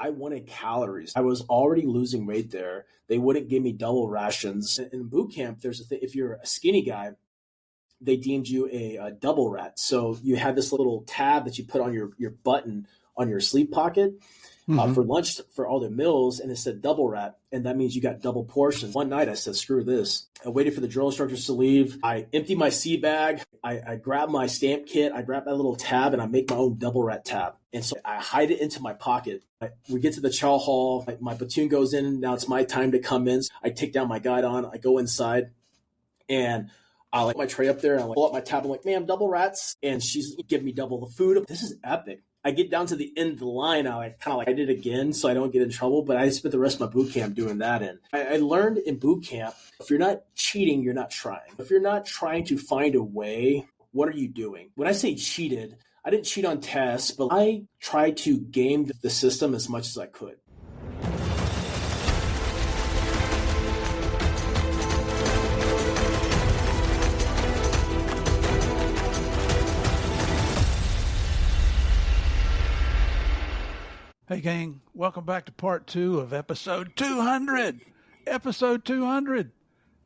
I wanted calories. I was already losing weight there. They wouldn't give me double rations. In boot camp, there's a thing, if you're a skinny guy, they deemed you a double rat. So you had this little tab that you put on your button on your sleeve pocket for lunch for all the meals, and it said double rat, and that means you got double portions. One night I said, screw this. I waited for the drill instructors to leave. I emptied my sea bag. I grabbed my stamp kit. I grabbed that little tab, and I make my own double rat tab. And so I hide it into my pocket. We get to the chow hall. My platoon goes in. Now it's my time to come in. I take down my guidon. I go inside, and I my tray up there, and I pull up my tab. I'm like, ma'am, double rats. And she's giving me double the food. This is epic. I get down to the end of the line. I did it again so I don't get in trouble, but I spent the rest of my boot camp doing that. And I learned in boot camp, if you're not cheating, you're not trying. If you're not trying to find a way, what are you doing? When I say cheated, I didn't cheat on tests, but I tried to game the system as much as I could. Hey, gang, welcome back to part 2 of episode 200. Episode 200.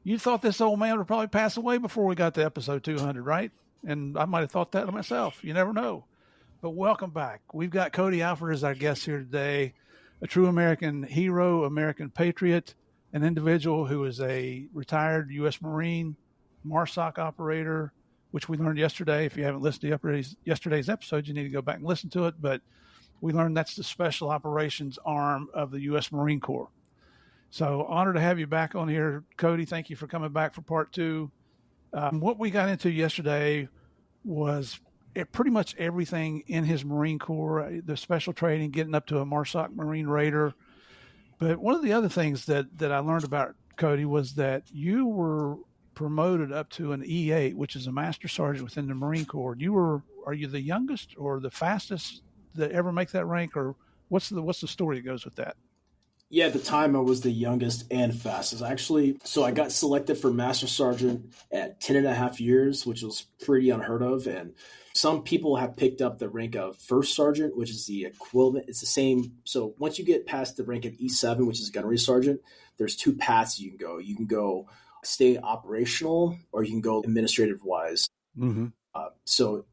You thought this old man would probably pass away before we got to episode 200, right? And I might have thought that to myself. You never know. But welcome back. We've got Cody Alford as our guest here today, a true American hero, American patriot, an individual who is a retired U.S. Marine, MARSOC operator, which we learned yesterday. If you haven't listened to yesterday's episode, you need to go back and listen to it. But we learned that's the special operations arm of the U.S. Marine Corps. So honored to have you back on here, Cody. Thank you for coming back for part 2. What we got into yesterday was pretty much everything in his Marine Corps, the special training, getting up to a MARSOC Marine Raider. But one of the other things that I learned about Cody was that you were promoted up to an E8, which is a Master Sergeant within the Marine Corps. Are you the youngest or the fastest that ever make that rank, or what's the story that goes with that? Yeah, at the time I was the youngest and fastest. So I got selected for Master Sergeant at 10 and a half years, which was pretty unheard of. And some people have picked up the rank of First Sergeant, which is the equivalent. It's the same. So once you get past the rank of E7, which is Gunnery Sergeant, there's 2 paths you can go. You can go stay operational, or you can go administrative wise. So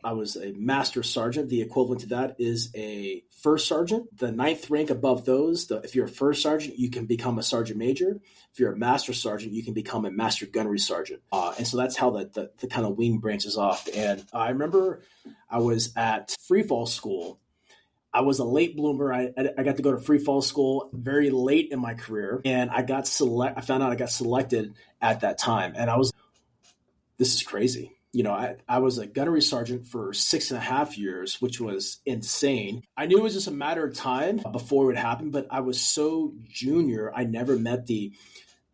I was a Master Sergeant. The equivalent to that is a First Sergeant. The 9th rank above those, if you're a First Sergeant, you can become a Sergeant Major. If you're a Master Sergeant, you can become a Master Gunnery Sergeant. And so that's how the kind of wing branches off. And I remember I was at free fall school. I was a late bloomer. I got to go to free fall school very late in my career, and I found out I got selected at that time. And this is crazy. You know, I was a gunnery sergeant for 6.5 years, which was insane. I knew it was just a matter of time before it would happen, but I was so junior. I never met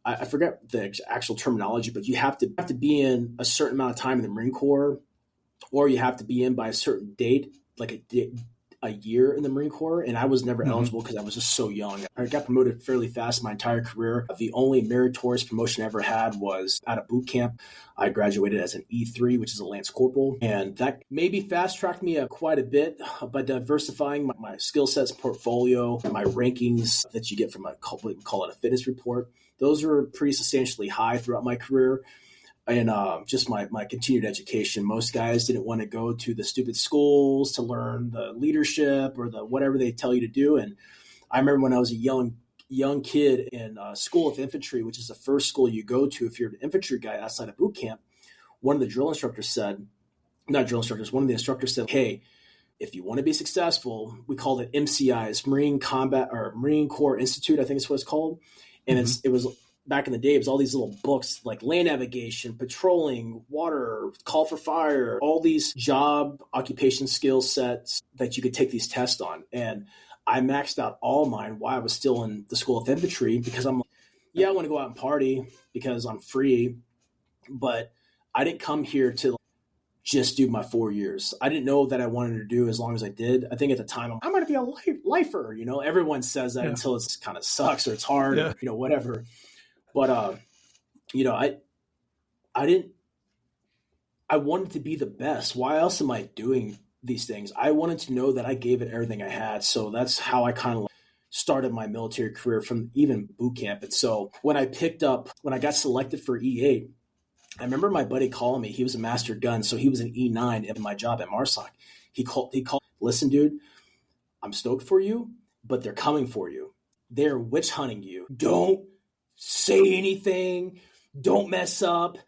I forget the actual terminology, but you have to be in a certain amount of time in the Marine Corps, or you have to be in by a certain date, like a year in the Marine Corps, and I was never eligible because I was just so young. I got promoted fairly fast my entire career. The only meritorious promotion I ever had was out of boot camp. I graduated as an E3, which is a Lance Corporal, and that maybe fast-tracked me quite a bit by diversifying my skill sets, portfolio, my rankings that you get from we can call it a fitness report. Those were pretty substantially high throughout my career. And just my continued education. Most guys didn't want to go to the stupid schools to learn the leadership or the whatever they tell you to do. And I remember when I was a young kid in School of Infantry, which is the first school you go to if you're an infantry guy outside of boot camp, one of the instructors said, hey, if you want to be successful, we called it MCIs, Marine Combat or Marine Corps Institute, I think is what it's called. And it was back in the day, it was all these little books like land navigation, patrolling, water, call for fire, all these job occupation skill sets that you could take these tests on. And I maxed out all mine while I was still in the School of Infantry because I'm like, I want to go out and party because I'm free, but I didn't come here to just do my 4 years. I didn't know that I wanted to do as long as I did. I think at the time, I'm going to be a lifer. You know, everyone says that until it's kind of sucks or it's hard or, whatever. But, I wanted to be the best. Why else am I doing these things. I wanted to know that I gave it everything I had. So that's how I kind of started my military career, from even boot camp. And so when I got selected for E8, I remember my buddy calling me. He was a master gun, so he was an E9 in my job at MARSOC. He called, listen, dude, I'm stoked for you, but they're coming for you. They're witch hunting you. Don't say anything. Don't mess up.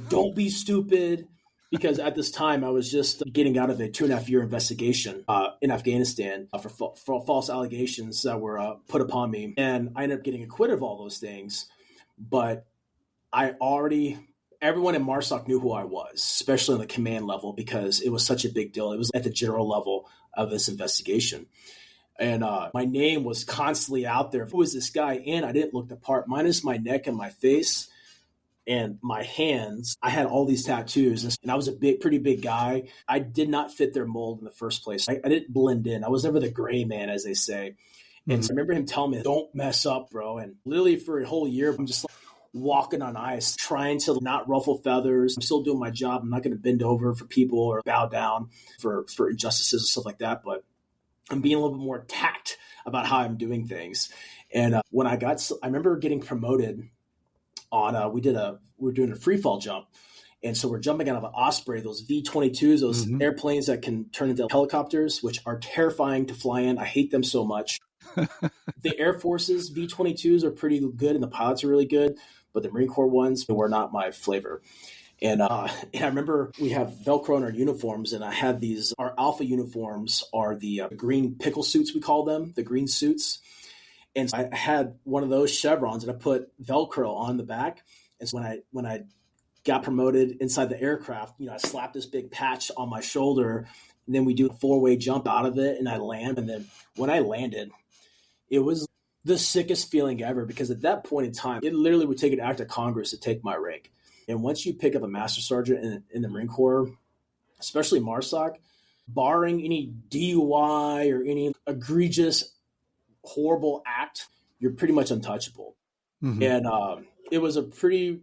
Don't be stupid. Because at this time, I was just getting out of a 2.5-year investigation in Afghanistan for false allegations that were put upon me. And I ended up getting acquitted of all those things. But everyone in MARSOC knew who I was, especially on the command level, because it was such a big deal. It was at the general level of this investigation. And my name was constantly out there. Who is this guy? And I didn't look the part, minus my neck and my face and my hands. I had all these tattoos, and I was pretty big guy. I did not fit their mold in the first place. I didn't blend in. I was never the gray man, as they say. And so I remember him telling me, don't mess up, bro. And literally for a whole year, I'm just walking on ice, trying to not ruffle feathers. I'm still doing my job. I'm not going to bend over for people or bow down for injustices and stuff like that. But I'm being a little bit more tact about how I'm doing things. And I remember getting promoted on, we were doing a free fall jump. And so we're jumping out of an Osprey, those V-22s, those airplanes that can turn into helicopters, which are terrifying to fly in. I hate them so much. The Air Force's V-22s are pretty good and the pilots are really good, but the Marine Corps ones were not my flavor. And I remember we have Velcro on our uniforms, and I had our Alpha uniforms are the green pickle suits, we call them, the green suits. And so I had one of those chevrons, and I put Velcro on the back. And so when I got promoted inside the aircraft, I slapped this big patch on my shoulder, and then we do a 4-way jump out of it, and I land. And then when I landed, it was the sickest feeling ever, because at that point in time, it literally would take an act of Congress to take my rank. And once you pick up a master sergeant in the Marine Corps, especially MARSOC, barring any DUI or any egregious, horrible act, you're pretty much untouchable. Mm-hmm. And it was a pretty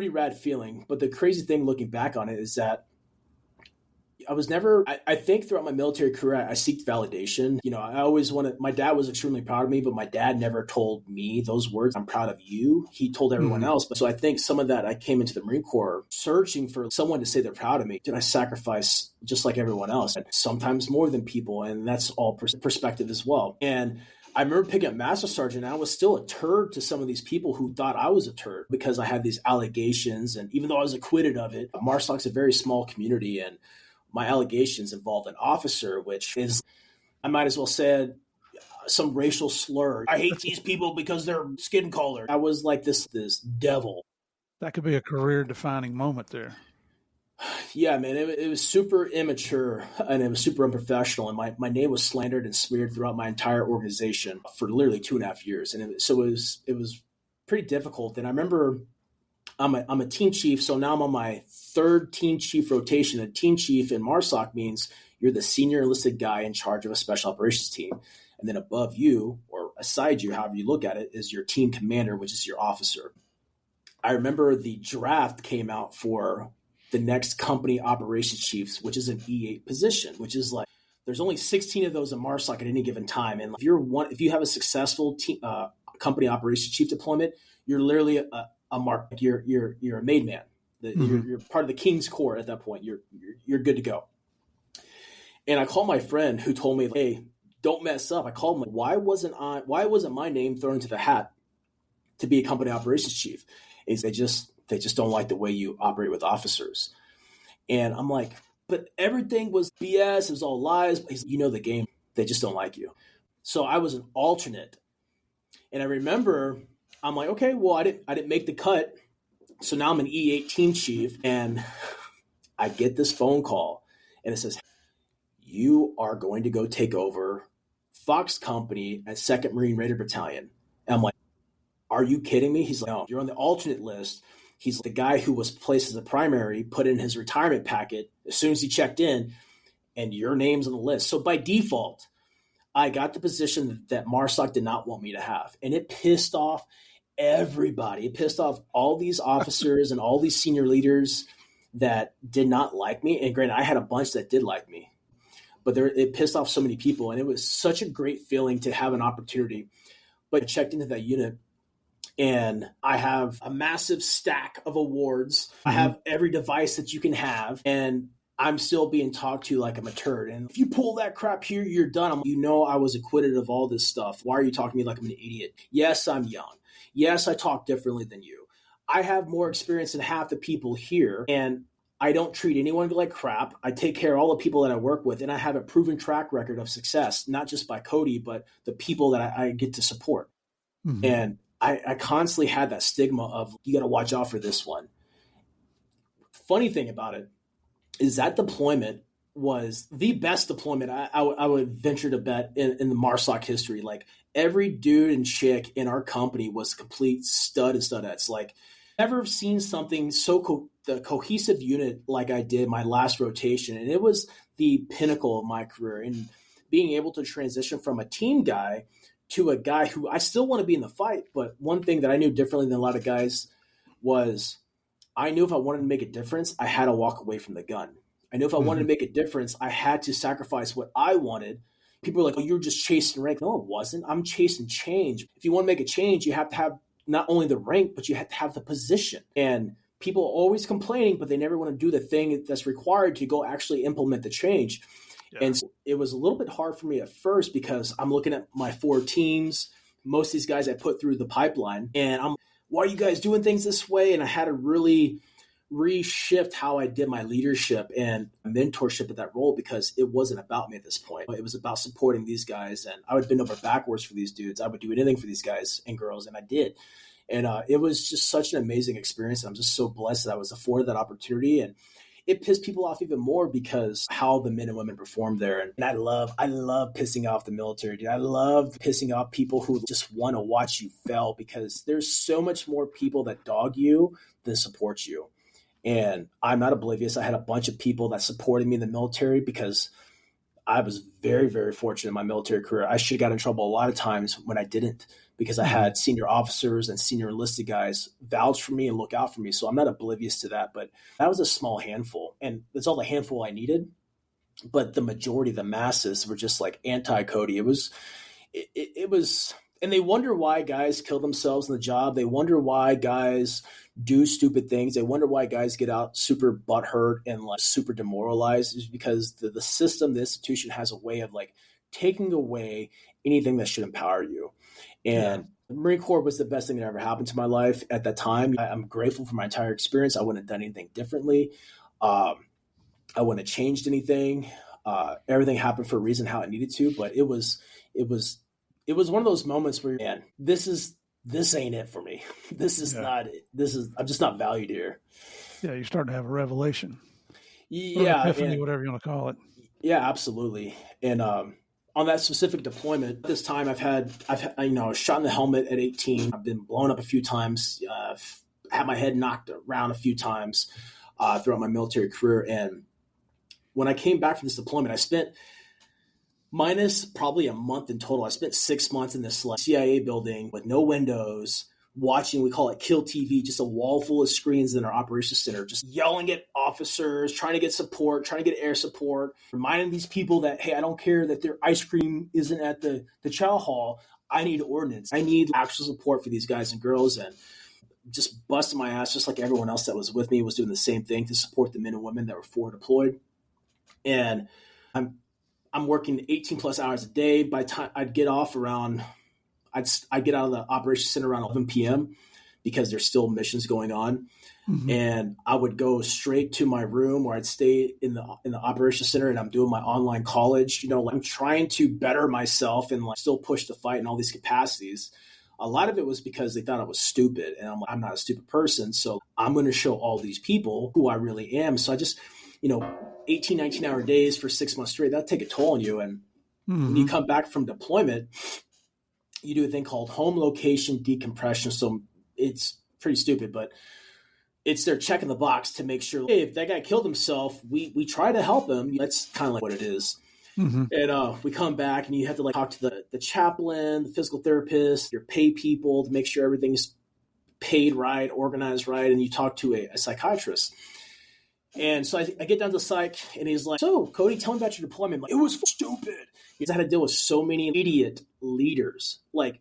rad feeling. But the crazy thing looking back on it is that I think throughout my military career, I seeked validation. I always my dad was extremely proud of me, but my dad never told me those words, I'm proud of you. He told everyone else. But so I think some of that, I came into the Marine Corps searching for someone to say they're proud of me. Did I sacrifice just like everyone else? And sometimes more than people. And that's all perspective as well. And I remember picking up Master Sergeant, and I was still a turd to some of these people who thought I was a turd because I had these allegations. And even though I was acquitted of it, MARSOC's a very small community, and my allegations involved an officer, which is, I might as well say, some racial slur. I hate these people because they're skin colored. I was like this devil. That could be a career-defining moment there. Yeah, man, it was super immature, and it was super unprofessional, and my name was slandered and smeared throughout my entire organization for literally 2.5 years, and it was pretty difficult. And I remember I'm a team chief, so now I'm on my 3rd team chief rotation. A team chief in MARSOC means you're the senior enlisted guy in charge of a special operations team, and then above you or aside you, however you look at it, is your team commander, which is your officer. I remember the draft came out for the next company operations chiefs, which is an E8 position, which is like there's only 16 of those in MARSOC at any given time. And if you have a successful company operations chief deployment, you're literally a mark. You're a made man. You're part of the King's Corps at that point. You're good to go. And I called my friend who told me, hey, don't mess up. I called him, why wasn't my name thrown into the hat to be a company operations chief? Is they just don't like the way you operate with officers. And I'm like, but everything was BS. It was all lies. He's like, the game. They just don't like you. So I was an alternate. And I remember I'm like, okay, well, I didn't make the cut. So now I'm an E8 team chief, and I get this phone call, and it says, you are going to go take over Fox Company at 2nd Marine Raider Battalion. And I'm like, are you kidding me? He's like, no, you're on the alternate list. He's the guy who was placed as a primary, put in his retirement packet as soon as he checked in, and your name's on the list. So by default, I got the position that MARSOC did not want me to have. And it pissed off everybody. It pissed off all these officers and all these senior leaders that did not like me. And granted, I had a bunch that did like me. but it pissed off so many people. And it was such a great feeling to have an opportunity. But I checked into that unit, and I have a massive stack of awards. I have every device that you can have, and I'm still being talked to like I'm a turd. And if you pull that crap here, you're done. I was acquitted of all this stuff. Why are you talking to me like I'm an idiot? Yes, I'm young. Yes, I talk differently than you. I have more experience than half the people here, and I don't treat anyone like crap. I take care of all the people that I work with, and I have a proven track record of success, not just by Cody, but the people that I get to support. And I constantly had that stigma of, you got to watch out for this one. Funny thing about it is that deployment was the best deployment I would venture to bet in the MARSOC history. Like, every dude and chick in our company was complete stud and studettes. Like, never seen something so the cohesive unit like I did my last rotation. And it was the pinnacle of my career. And being able to transition from a team guy to a guy who I still want to be in the fight. But one thing that I knew differently than a lot of guys was, I knew if I wanted to make a difference, I had to walk away from the gun. I knew if I wanted to make a difference, I had to sacrifice what I wanted. People are like, oh, you're just chasing rank. No, it wasn't. I'm chasing change. If you want to make a change, you have to have not only the rank, but you have to have the position. And people are always complaining, but they never want to do the thing that's required to go actually implement the change. Yeah. And so it was a little bit hard for me at first, because I'm looking at my 4 teams, most of these guys I put through the pipeline, and I'm, why are you guys doing things this way? And I had to really reshift how I did my leadership and mentorship at that role, because it wasn't about me at this point. It was about supporting these guys, and I would bend over backwards for these dudes. I would do anything for these guys and girls, and I did. And it was just such an amazing experience. I'm just so blessed that I was afforded that opportunity. And it pissed people off even more because how the men and women performed there. And I love pissing off the military, dude. I love pissing off people who just want to watch you fail, because there's so much more people that dog you than support you. And I'm not oblivious. I had a bunch of people that supported me in the military, because I was very, very fortunate in my military career. I should have got in trouble a lot of times when I didn't, because I had senior officers and senior enlisted guys vouch for me and look out for me. So I'm not oblivious to that, but that was a small handful, and that's all the handful I needed. But the majority, the masses, were just like anti-Cody. It was, and they wonder why guys kill themselves in the job. They wonder why guys do stupid things. They wonder why guys get out super butthurt and like super demoralized. Is because the system, the institution has a way of like taking away anything that should empower you. And the Marine Corps was the best thing that ever happened to my life at that time. I'm grateful for my entire experience. I wouldn't have done anything differently. I wouldn't have changed anything. Everything happened for a reason, how it needed to. But it was one of those moments where, man, this ain't it for me. This is not it. I'm just not valued here. Yeah, you're starting to have a revelation. Yeah, or epiphany, whatever you want to call it. Yeah, absolutely. And on that specific deployment, this time I've had shot in the helmet at 18. I've been blown up a few times. Had my head knocked around a few times throughout my military career. And when I came back from this deployment, I spent, minus probably a month in total, I spent 6 months in this CIA building with no windows, watching, we call it Kill TV, just a wall full of screens in our operations center, just yelling at officers, trying to get support, trying to get air support, reminding these people that, hey, I don't care that their ice cream isn't at the chow hall. I need ordnance. I need actual support for these guys and girls. And just busting my ass, just like everyone else that was with me was doing the same thing to support the men and women that were forward deployed. And I'm working 18 plus hours a day. By the time I'd get off around, I'd get out of the operations center around 11 p.m. because there's still missions going on. Mm-hmm. And I would go straight to my room where I'd stay in the operations center, and I'm doing my online college. I'm trying to better myself and still push the fight in all these capacities. A lot of it was because they thought I was stupid, and I'm not a stupid person. So I'm going to show all these people who I really am. So I just, 18, 19 hour days for 6 months straight, that'll take a toll on you. And when you come back from deployment, you do a thing called home location decompression. So it's pretty stupid, but it's they're checking the box to make sure, hey, if that guy killed himself, we try to help him. That's kind of like what it is. Mm-hmm. And we come back, and you have to talk to the chaplain, the physical therapist, your pay people to make sure everything's paid right, organized right, and you talk to a psychiatrist. And so I get down to psych, and he's like, so, Cody, tell me about your deployment. I'm like, it was stupid. Because I had to deal with so many idiot leaders. Like,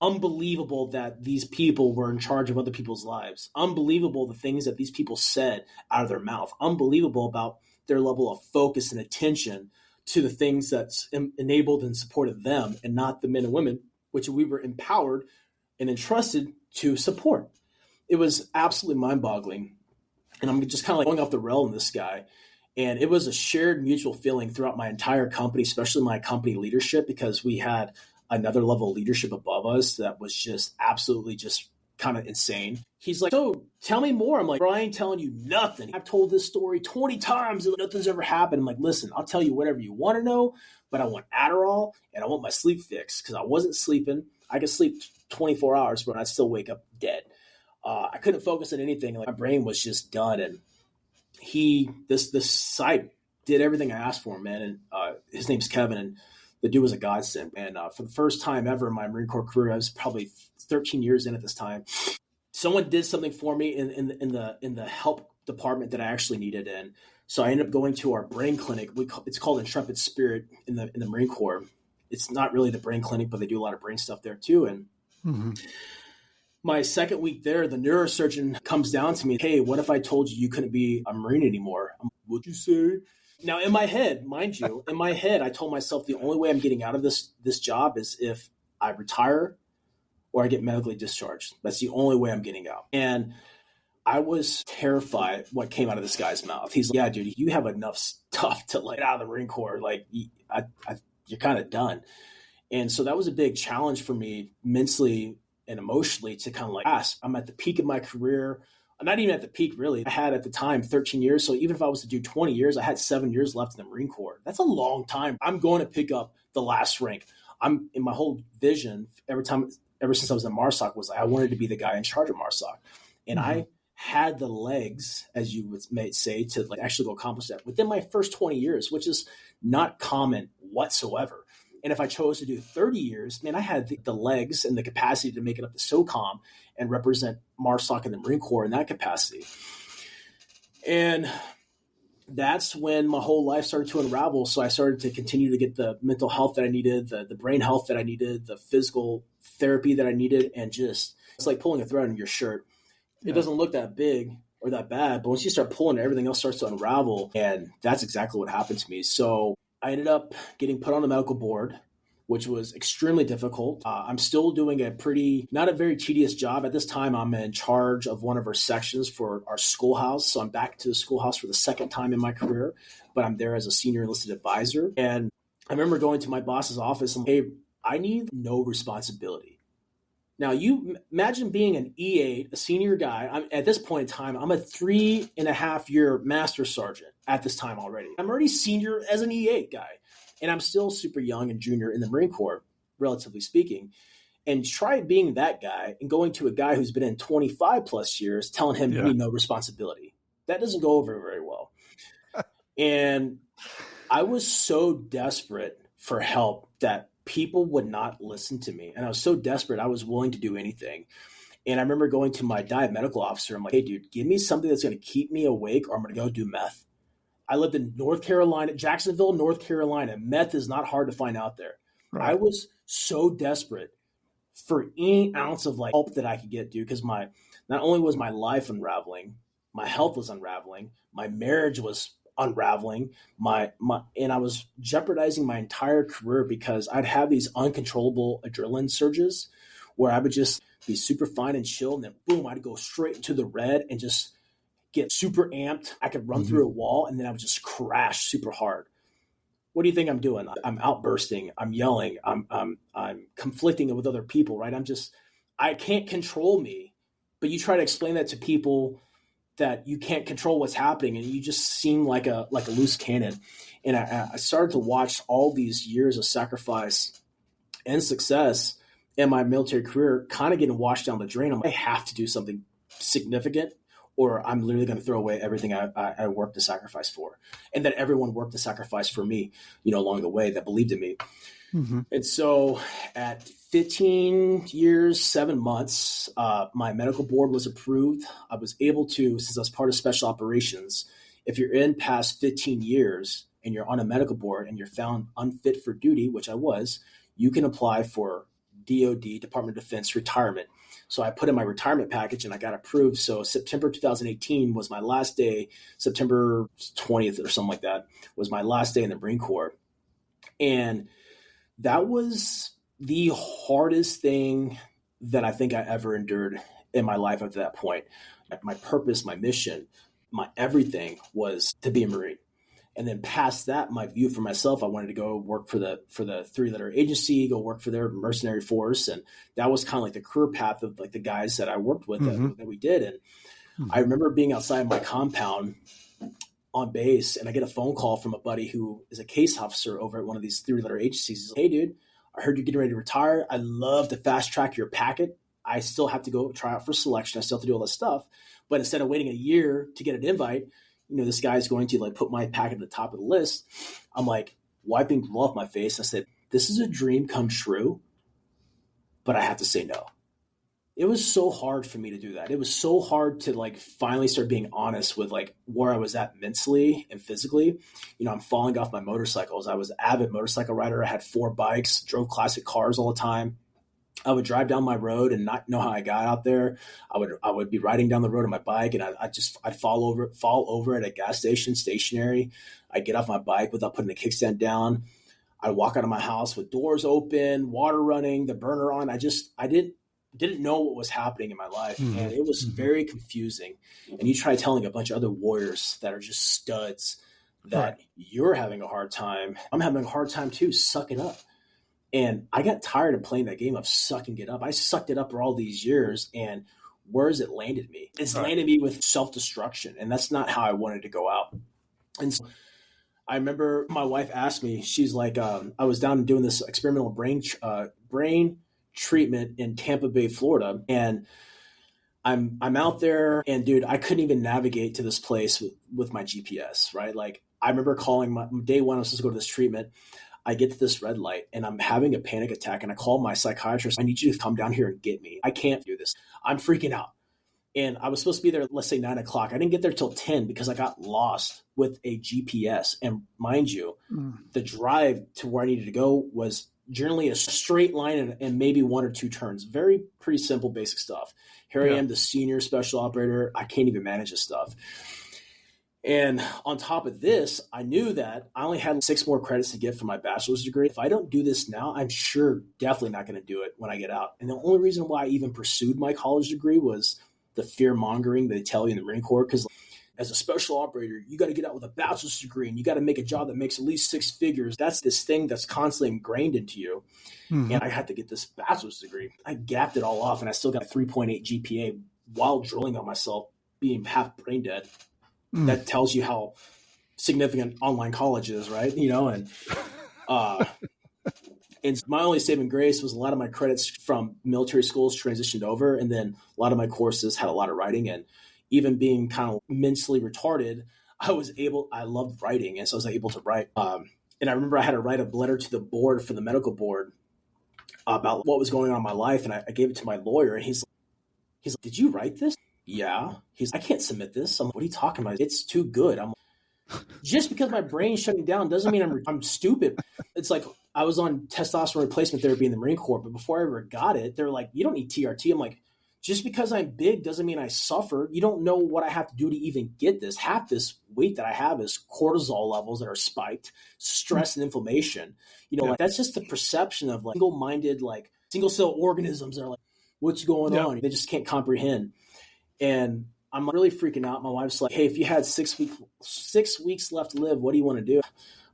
unbelievable that these people were in charge of other people's lives. Unbelievable the things that these people said out of their mouth. Unbelievable about their level of focus and attention to the things that's enabled and supported them and not the men and women, which we were empowered and entrusted to support. It was absolutely mind-boggling. And I'm just kind of like going off the rail in this guy. And it was a shared mutual feeling throughout my entire company, especially my company leadership, because we had another level of leadership above us that was just absolutely just kind of insane. He's like, so tell me more. I'm like, bro, I ain't telling you nothing. I've told this story 20 times and nothing's ever happened. I'm like, listen, I'll tell you whatever you want to know, but I want Adderall and I want my sleep fixed because I wasn't sleeping. I could sleep 24 hours, but I'd still wake up dead. I couldn't focus on anything. Like, my brain was just done. And this site did everything I asked for him, man. And his name's Kevin, and the dude was a godsend. And for the first time ever in my Marine Corps career, I was probably 13 years in at this time. Someone did something for me in the help department that I actually needed in. So I ended up going to our brain clinic. It's called Intrepid Spirit in the Marine Corps. It's not really the brain clinic, but they do a lot of brain stuff there too. And my second week there, the neurosurgeon comes down to me, hey, what if I told you couldn't be a Marine anymore? What'd you say? Now, in my head, mind you, I told myself the only way I'm getting out of this job is if I retire or I get medically discharged. That's the only way I'm getting out. And I was terrified what came out of this guy's mouth. He's like, yeah, dude, you have enough stuff to get out of the Marine Corps. Like, you're kind of done. And so that was a big challenge for me mentally and emotionally to kind of like ask. I'm at the peak of my career. I'm not even at the peak, really. I had at the time 13 years. So even if I was to do 20 years, I had 7 years left in the Marine Corps. That's a long time. I'm going to pick up the last rank. I'm in my whole vision ever since I was in MARSOC was I wanted to be the guy in charge of MARSOC. And I had the legs, as you may say, to like actually go accomplish that within my first 20 years, which is not common whatsoever. And if I chose to do 30 years, man, I had the legs and the capacity to make it up to SOCOM and represent MARSOC and the Marine Corps in that capacity. And that's when my whole life started to unravel. So I started to continue to get the mental health that I needed, the brain health that I needed, the physical therapy that I needed. And just, it's like pulling a thread on your shirt. It doesn't look that big or that bad, but once you start pulling, everything else starts to unravel. And that's exactly what happened to me. So I ended up getting put on the medical board, which was extremely difficult. I'm still doing not a very tedious job. At this time, I'm in charge of one of our sections for our schoolhouse. So I'm back to the schoolhouse for the second time in my career, but I'm there as a senior enlisted advisor. And I remember going to my boss's office and, hey, I need no responsibility. Now, you imagine being an E8, a senior guy. At this point in time, I'm a 3.5-year master sergeant at this time already. I'm already senior as an E8 guy, and I'm still super young and junior in the Marine Corps, relatively speaking. And try being that guy and going to a guy who's been in 25 plus years, telling him you need no responsibility. That doesn't go over very well. And I was so desperate for help that people would not listen to me. And I was so desperate, I was willing to do anything. And I remember going to my diet medical officer. I'm like, hey, dude, give me something that's going to keep me awake or I'm going to go do meth. I lived in North Carolina, Jacksonville, North Carolina. Meth is not hard to find out there. Right. I was so desperate for any ounce of like help that I could get, dude, because not only was my life unraveling, my health was unraveling, my marriage was unraveling, and I was jeopardizing my entire career because I'd have these uncontrollable adrenaline surges where I would just be super fine and chill, and then boom, I'd go straight into the red and just get super amped. I could run through a wall, and then I would just crash super hard. What do you think I'm doing? I'm outbursting. I'm yelling. I'm conflicting with other people, right? I can't control me. But you try to explain that to people that you can't control what's happening, and you just seem like a loose cannon. And I started to watch all these years of sacrifice and success in my military career kind of getting washed down the drain. I'm like, I have to do something significant, or I'm literally going to throw away everything I worked to sacrifice for. And that everyone worked to sacrifice for me, along the way that believed in me. Mm-hmm. And so at 15 years, 7 months, my medical board was approved. I was able to, since I was part of special operations, if you're in past 15 years and you're on a medical board and you're found unfit for duty, which I was, you can apply for DOD, Department of Defense retirement. So I put in my retirement package and I got approved. So September 2018 was my last day. September 20th or something like that was my last day in the Marine Corps. And that was the hardest thing that I think I ever endured in my life up to that point. My purpose, my mission, my everything was to be a Marine. And then past that, my view for myself, I wanted to go work for the 3-letter agency, go work for their mercenary force. And that was kind of like the career path of like the guys that I worked with that we did. And I remember being outside my compound on base, and I get a phone call from a buddy who is a case officer over at one of these 3-letter agencies. He's like, "Hey, dude, I heard you're getting ready to retire. I'd love to fast track your packet. I still have to go try out for selection. I still have to do all this stuff. But instead of waiting a year to get an invite, this guy's going to like put my packet at the top of the list." I'm like wiping blood off my face. I said, "This is a dream come true, but I have to say no." It was so hard for me to do that. It was so hard to like finally start being honest with like where I was at mentally and physically. I'm falling off my motorcycles. I was an avid motorcycle rider. I had 4 bikes, drove classic cars all the time. I would drive down my road and not know how I got out there. I would be riding down the road on my bike, and I'd fall over at a gas station, stationary. I'd get off my bike without putting the kickstand down. I'd walk out of my house with doors open, water running, the burner on. I didn't know what was happening in my life, and it was very confusing. And you try telling a bunch of other warriors that are just studs that you're having a hard time. I'm having a hard time too. Suck it up. And I got tired of playing that game of sucking it up. I sucked it up for all these years, and where has it landed me? It's landed me with self-destruction, and that's not how I wanted to go out. And so I remember my wife asked me, she's like, I was down doing this experimental brain treatment in Tampa Bay, Florida, and I'm out there, and dude, I couldn't even navigate to this place with my GPS, right? Like I remember calling my day one, I was supposed to go to this treatment. I get to this red light and I'm having a panic attack, and I call my psychiatrist. "I need you to come down here and get me. I can't do this. I'm freaking out." And I was supposed to be there, let's say 9 o'clock. I didn't get there till 10 because I got lost with a GPS. And mind you, the drive to where I needed to go was generally a straight line and maybe 1 or 2 turns. Very pretty simple, basic stuff. Here I am, the senior special operator. I can't even manage this stuff. And on top of this, I knew that I only had 6 more credits to get for my bachelor's degree. If I don't do this now, I'm sure definitely not going to do it when I get out. And the only reason why I even pursued my college degree was the fear mongering they tell you in the Marine Corps. Because as a special operator, you got to get out with a bachelor's degree and you got to make a job that makes at least 6 figures. That's this thing that's constantly ingrained into you. And I had to get this bachelor's degree. I gapped it all off, and I still got a 3.8 GPA while drilling on myself, being half brain dead. That tells you how significant online college is, right? And my only saving grace was a lot of my credits from military schools transitioned over, and then a lot of my courses had a lot of writing. And even being kind of mentally retarded, I loved writing, and so I was able to write. And I remember I had to write a letter to the board for the medical board about what was going on in my life, and I gave it to my lawyer, and he's like, "Did you write this?" "Yeah." He's like, "I can't submit this." I'm like, "What are you talking about? It's too good." I'm like, just because my brain's shutting down doesn't mean I'm stupid. It's like I was on testosterone replacement therapy in the Marine Corps, but before I ever got it, they're like, "You don't need TRT." I'm like, just because I'm big doesn't mean I suffer. You don't know what I have to do to even get this. Half this weight that I have is cortisol levels that are spiked, stress and inflammation. Like that's just the perception of like single-minded, like single cell organisms that are like, what's going on? They just can't comprehend. And I'm really freaking out. My wife's like, "Hey, if you had 6 weeks left to live, what do you want to do?"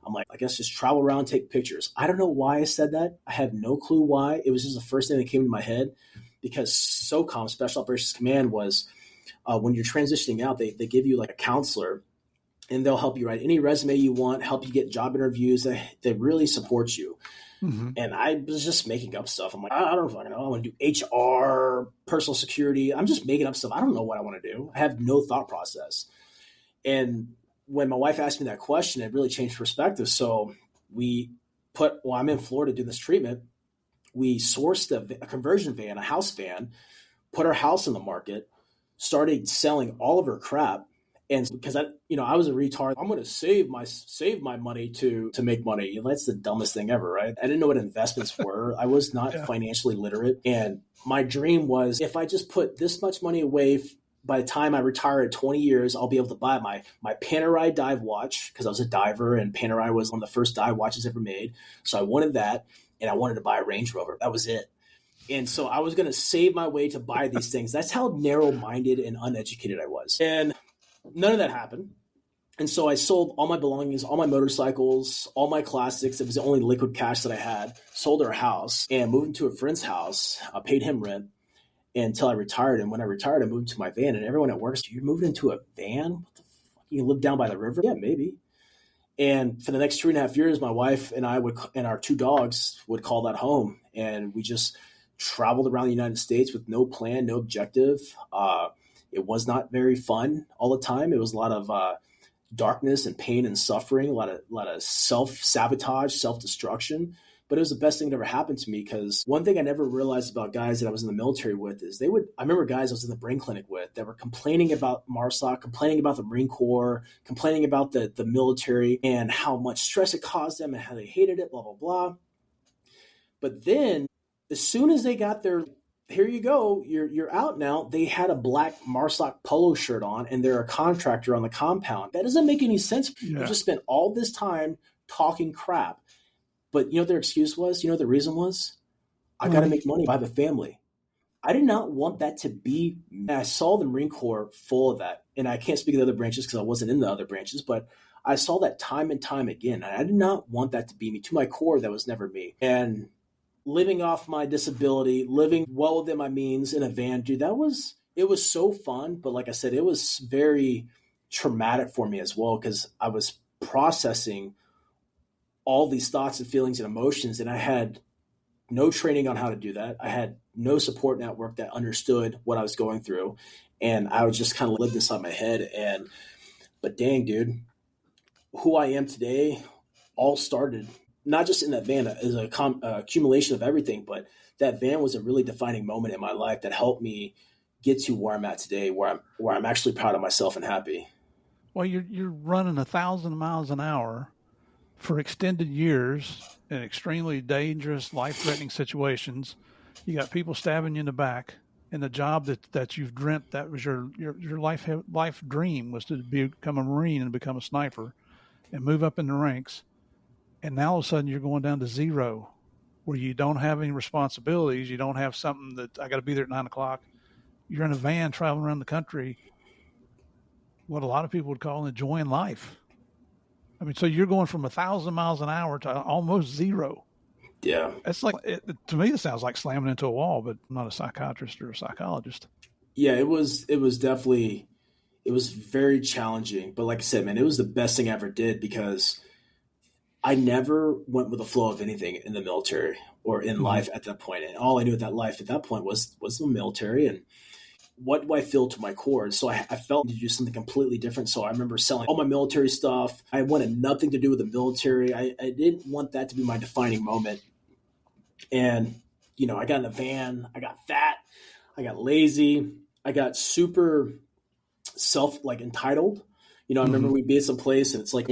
I'm like, "I guess just travel around, take pictures." I don't know why I said that. I have no clue why. It was just the first thing that came to my head, because SOCOM, Special Operations Command, was when you're transitioning out, they give you like a counselor, and they'll help you write any resume you want, help you get job interviews. They really support you. And I was just making up stuff. I'm like, I don't fucking know. I want to do HR, personal security. I'm just making up stuff. I don't know what I want to do. I have no thought process. And when my wife asked me that question, it really changed perspective. So I'm in Florida doing this treatment. We sourced a conversion van, a house van, put our house on the market, started selling all of her crap. And because I was a retard, I'm going to save my money to make money. That's the dumbest thing ever, right? I didn't know what investments were. I was not financially literate. And my dream was, if I just put this much money away, by the time I retire at 20 years, I'll be able to buy my Panerai dive watch, because I was a diver and Panerai was one of the first dive watches ever made. So I wanted that, and I wanted to buy a Range Rover. That was it. And so I was going to save my way to buy these things. That's how narrow-minded and uneducated I was. And none of that happened. And so I sold all my belongings, all my motorcycles, all my classics. It was the only liquid cash that I had. Sold our house and moved into a friend's house. I paid him rent until I retired. And when I retired, I moved to my van. And everyone at work said, "You're moving into a van? What the fuck? You live down by the river?" Yeah, maybe. And for the next 2.5 years, my wife and I and our 2 dogs would call that home. And we just traveled around the United States with no plan, no objective. It was not very fun all the time. It was a lot of darkness and pain and suffering, a lot of self-sabotage, self-destruction. But it was the best thing that ever happened to me, because one thing I never realized about guys that I was in the military with is I remember guys I was in the brain clinic with that were complaining about MARSOC, complaining about the Marine Corps, complaining about the military and how much stress it caused them and how they hated it, blah, blah, blah. But then as soon as they got their, "Here you go, you're out now," they had a black MARSOC polo shirt on and they're a contractor on the compound. That doesn't make any sense. Yeah. You just spent all this time talking crap. But you know what their excuse was? You know what the reason was? I got to make money. I have a family. I did not want that to be. I saw the Marine Corps full of that. And I can't speak of the other branches because I wasn't in the other branches, but I saw that time and time again. And I did not want that to be me. To my core, that was never me. And living off my disability, living well within my means in a van, dude, it was so fun. But like I said, it was very traumatic for me as well, because I was processing all these thoughts and feelings and emotions, and I had no training on how to do that. I had no support network that understood what I was going through, and I was just kind of lived inside my head. But dang, dude, who I am today all started not just in that van as a accumulation of everything, but that van was a really defining moment in my life that helped me get to where I'm at today, where I'm actually proud of myself and happy. Well, you're running 1,000 miles an hour for extended years in extremely dangerous, life-threatening situations. You got people stabbing you in the back, and the job that you've dreamt, that was your life dream, was to become a Marine and become a sniper and move up in the ranks. And now all of a sudden you're going down to zero, where you don't have any responsibilities. You don't have something that I got to be there at 9:00. You're in a van traveling around the country, what a lot of people would call enjoying life. I mean, so you're going from 1,000 miles an hour to almost zero. Yeah. It's like, to me, it sounds like slamming into a wall, but I'm not a psychiatrist or a psychologist. Yeah, it was definitely, it was very challenging. But like I said, man, it was the best thing I ever did, because I never went with the flow of anything in the military or in life at that point. And all I knew at that life at that point was the military, and what do I feel to my core? And so I felt to do something completely different. So I remember selling all my military stuff. I wanted nothing to do with the military. I didn't want that to be my defining moment. And, I got in a van, I got fat, I got lazy, I got super entitled. I remember we'd be at some place and it's like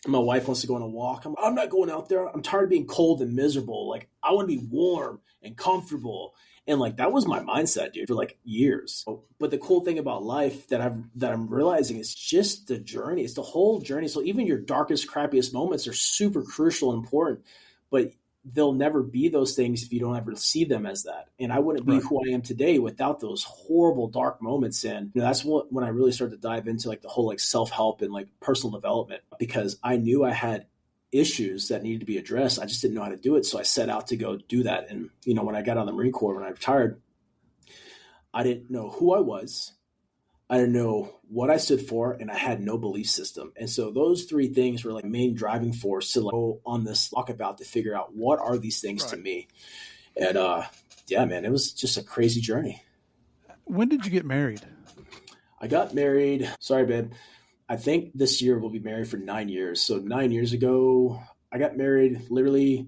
my wife wants to go on a walk. I'm not going out there. I'm tired of being cold and miserable. Like, I want to be warm and comfortable. And that was my mindset, dude, for years. But the cool thing about life that I'm realizing is just the journey. It's the whole journey. So even your darkest, crappiest moments are super crucial and important, but they'll never be those things if you don't ever see them as that. And I wouldn't be who I am today without those horrible, dark moments. And that's when I really started to dive into the whole self-help and personal development, because I knew I had issues that needed to be addressed. I just didn't know how to do it. So I set out to go do that. And, when I got out of the Marine Corps, when I retired, I didn't know who I was. I didn't know what I stood for, and I had no belief system. And so those 3 things were main driving force to go on this walkabout to figure out what are these things to me. And yeah, man, it was just a crazy journey. When did you get married? I got married. Sorry, babe. I think this year we'll be married for 9 years. So 9 years ago, I got married literally.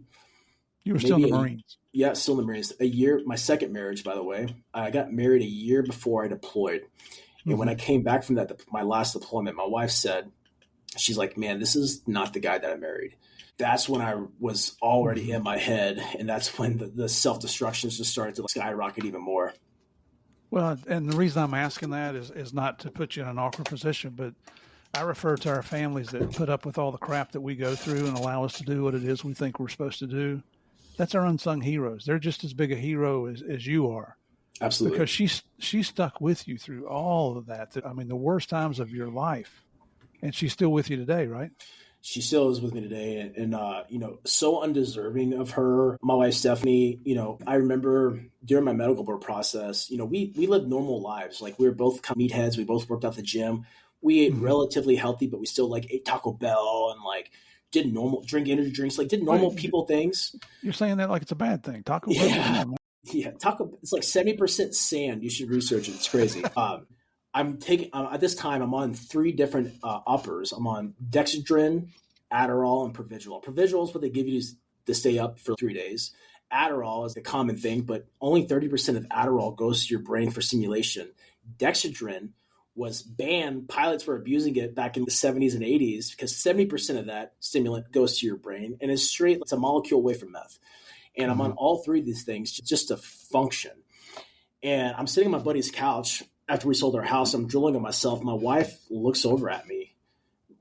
You were still in the Marines. Yeah, still in the Marines. A year, my second marriage, by the way. I got married a year before I deployed. And when I came back from my last deployment, my wife said, she's like, man, this is not the guy that I married. That's when I was already in my head. And that's when the self-destructions just started to skyrocket even more. Well, and the reason I'm asking that is not to put you in an awkward position, but I refer to our families that put up with all the crap that we go through and allow us to do what it is we think we're supposed to do. That's our unsung heroes. They're just as big a hero as you are. Absolutely. Because she stuck with you through all of that. I mean, the worst times of your life. And she's still with you today, right? She still is with me today, and so undeserving of her. My wife, Stephanie, I remember during my medical board process, we lived normal lives. Like, we were both meatheads. We both worked out the gym. We ate relatively healthy, but we still ate Taco Bell and did normal, drink energy drinks, did normal people things. You're saying that like it's a bad thing. Taco Bell. Yeah. Taco, it's 70% sand. You should research it. It's crazy. I'm taking at this time. I'm on 3 different uppers. I'm on Dexedrine, Adderall, and Provigil. Provigil is what they give you to stay up for 3 days. Adderall is the common thing, but only 30% of Adderall goes to your brain for stimulation. Dexedrine was banned. Pilots were abusing it back in the 70s and 80s because 70% of that stimulant goes to your brain, and it's a molecule away from meth. And I'm on all 3 of these things just to function. And I'm sitting on my buddy's couch. After we sold our house, I'm drilling on myself. My wife looks over at me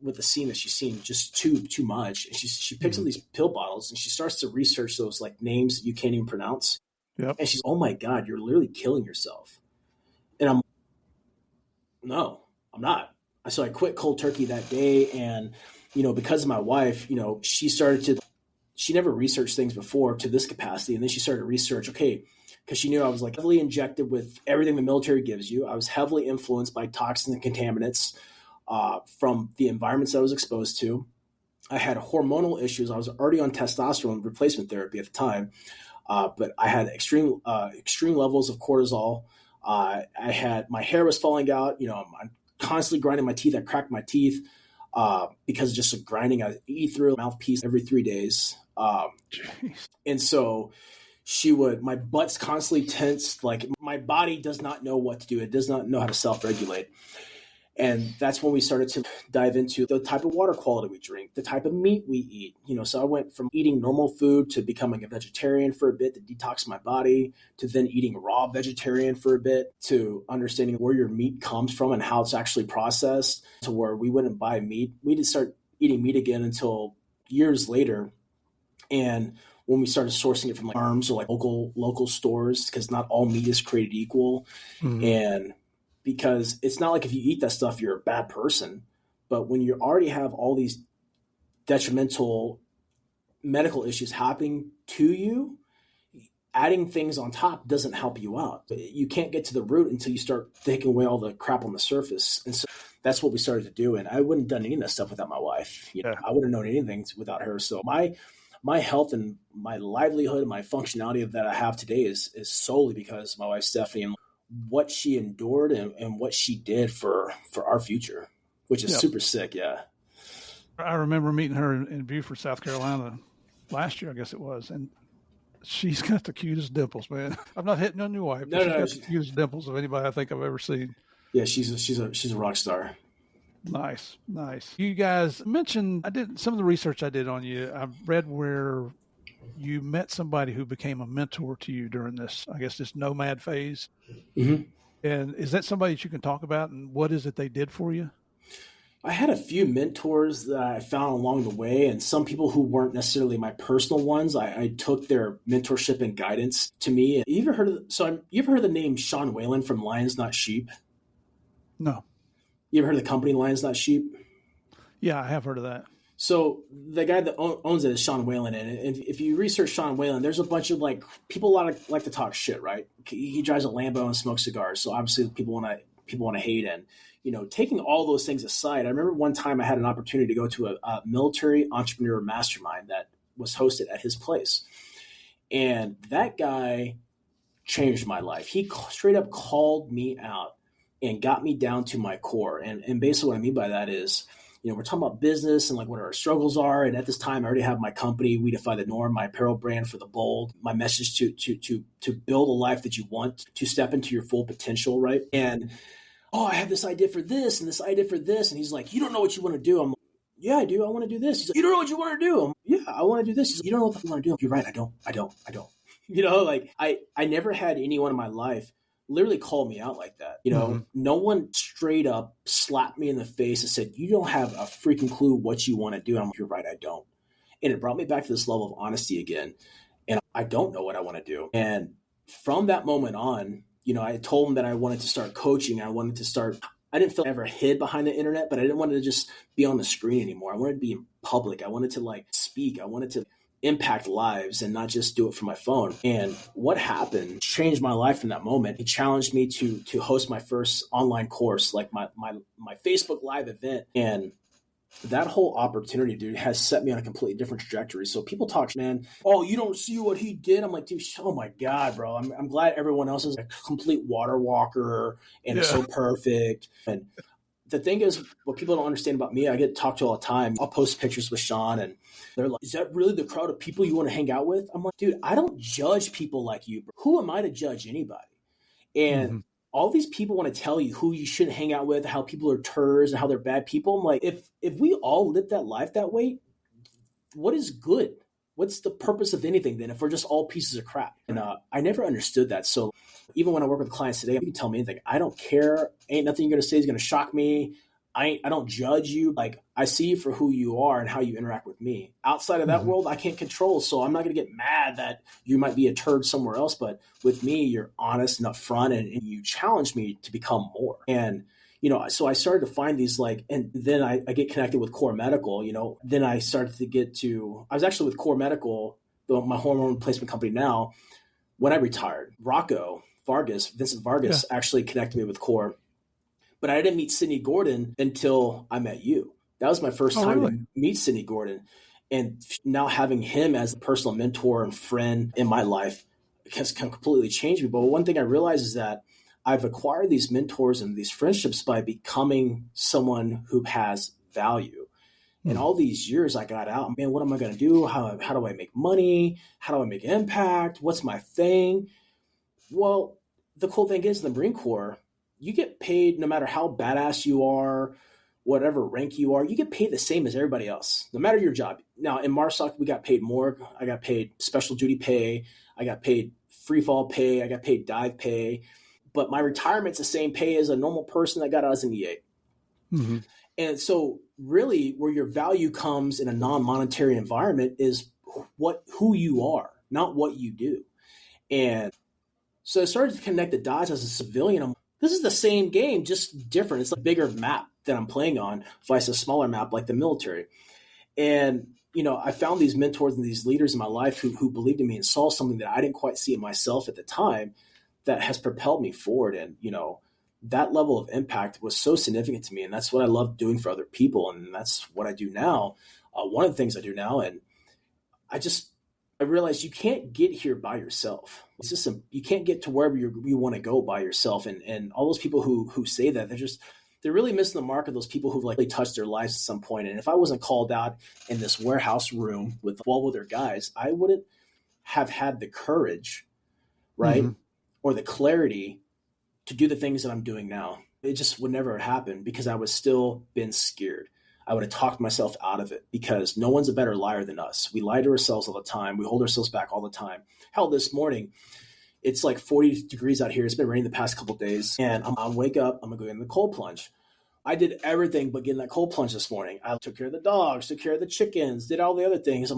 with the scene that she's seen just too much. And she picks up these pill bottles and she starts to research those names that you can't even pronounce. Yep. And she's, oh my God, you're literally killing yourself. And I'm, no, I'm not. So I quit cold turkey that day. And, because of my wife, she never researched things before to this capacity. And then she started to research, okay, because she knew I was heavily injected with everything the military gives you. I was heavily influenced by toxins and contaminants from the environments that I was exposed to. I had hormonal issues. I was already on testosterone replacement therapy at the time, but I had extreme levels of cortisol. My hair was falling out. I'm constantly grinding my teeth. I cracked my teeth because of just a grinding. I eat through a mouthpiece every 3 days. And so my butt's constantly tensed. My body does not know what to do. It does not know how to self-regulate. And that's when we started to dive into the type of water quality we drink, the type of meat we eat. So I went from eating normal food to becoming a vegetarian for a bit to detox my body, to then eating raw vegetarian for a bit, to understanding where your meat comes from and how it's actually processed, to where we wouldn't buy meat. We didn't start eating meat again until years later. And when we started sourcing it from farms or local stores, because not all meat is created equal. And because it's not if you eat that stuff, you're a bad person. But when you already have all these detrimental medical issues happening to you, adding things on top doesn't help you out. You can't get to the root until you start taking away all the crap on the surface. And so that's what we started to do. And I wouldn't have done any of that stuff without my wife. I wouldn't have known anything without her. So my health and my livelihood and my functionality that I have today is solely because of my wife, Stephanie, and what she endured and what she did for our future, which is super sick. Yeah. I remember meeting her in Beaufort, South Carolina last year, I guess it was. And she's got the cutest dimples, man. I'm not hitting on your wife, but she's got the cutest dimples of anybody I think I've ever seen. Yeah. She's a rock star. Nice. You guys mentioned, I did some of the research I did on you. I read where you met somebody who became a mentor to you during this nomad phase. And is that somebody that you can talk about, and what is it they did for you? I had a few mentors that I found along the way, and some people who weren't necessarily my personal ones. I took their mentorship and guidance to me. You ever heard of the name Sean Whalen from Lions Not Sheep? No. You ever heard of the company Lions Not Sheep? Yeah, I have heard of that. So the guy that owns it is Sean Whalen. And if you research Sean Whalen, there's a bunch of people like to talk shit, right? He drives a Lambo and smokes cigars. So obviously people want to hate. And, taking all those things aside, I remember one time I had an opportunity to go to a military entrepreneur mastermind that was hosted at his place. And that guy changed my life. He straight up called me out and got me down to my core. And basically what I mean by that is, we're talking about business and what our struggles are. And at this time, I already have my company, We Defy the Norm, my apparel brand for the bold, my message to build a life that you want, to step into your full potential, right? And I have this idea for this and this idea for this. And he's like, you don't know what you want to do. I'm like, yeah, I do. I want to do this. He's like, you don't know what you want to do. I'm like, yeah, I want to do this. He's like, you don't know what you want to do. You're right. I don't. Like I never had anyone in my life literally call me out like that. No one straight up slapped me in the face and said, you don't have a freaking clue what you want to do. And I'm like, you're right. I don't. And it brought me back to this level of honesty again. And I don't know what I want to do. And from that moment on, I told him that I wanted to start coaching. I didn't feel I ever hid behind the internet, but I didn't want to just be on the screen anymore. I wanted to be in public. I wanted to speak. I wanted to impact lives and not just do it from my phone. And what happened changed my life from that moment. He challenged me to host my first online course, like my Facebook Live event. And that whole opportunity, dude, has set me on a completely different trajectory. So people talk, man, oh, you don't see what he did. I'm like, dude, oh my God, bro. I'm glad everyone else is a complete water walker and is so perfect. And the thing is, what people don't understand about me, I get talked to all the time. I'll post pictures with Sean and they're like, is that really the crowd of people you want to hang out with? I'm like, dude, I don't judge people like you, bro. Who am I to judge anybody? And all these people want to tell you who you shouldn't hang out with, how people are turds and how they're bad people. I'm like, if we all lived that life that way, what is good? What's the purpose of anything then if we're just all pieces of crap? And I never understood that. So even when I work with clients today, you can tell me anything. I don't care. Ain't nothing you're going to say is going to shock me. I don't judge you. Like, I see you for who you are and how you interact with me. Outside of that world, I can't control. So I'm not going to get mad that you might be a turd somewhere else. But with me, you're honest and upfront and you challenge me to become more. And, so I started to find these and then I get connected with Core Medical, then I started to I was actually with Core Medical, my hormone replacement company now, when I retired. Vincent Vargas actually connected me with Core. But I didn't meet Sydney Gordon until I met you. That was my first time to meet Sydney Gordon. And now having him as a personal mentor and friend in my life has completely changed me. But one thing I realized is that I've acquired these mentors and these friendships by becoming someone who has value. And all these years I got out, man, what am I going to do? How do I make money? How do I make impact? What's my thing? Well, the cool thing is in the Marine Corps, you get paid no matter how badass you are, whatever rank you are, you get paid the same as everybody else, no matter your job. Now, in MARSOC, we got paid more. I got paid special duty pay. I got paid free fall pay. I got paid dive pay. But my retirement's the same pay as a normal person that got out as an EA. And so really where your value comes in a non-monetary environment is who you are, not what you do. And so I started to connect the dots as a civilian. This is the same game, just different. It's a bigger map that I'm playing on, vice a smaller map like the military. And, I found these mentors and these leaders in my life who believed in me and saw something that I didn't quite see in myself at the time that has propelled me forward. And, that level of impact was so significant to me. And that's what I love doing for other people. And that's what I do now. One of the things I do now. And I realized you can't get here by yourself. It's just you can't get to wherever you want to go by yourself. And all those people who say that, they're really missing the mark of those people who've touched their lives at some point. And if I wasn't called out in this warehouse room with 12 other guys, I wouldn't have had the courage, right? Or the clarity to do the things that I'm doing now. It just would never have happened because I was still been scared. I would have talked myself out of it because no one's a better liar than us. We lie to ourselves all the time. We hold ourselves back all the time. Hell, this morning, it's 40 degrees out here. It's been raining the past couple of days. And I'm wake up, I'm going to go in the cold plunge. I did everything but get in that cold plunge this morning. I took care of the dogs, took care of the chickens, did all the other things.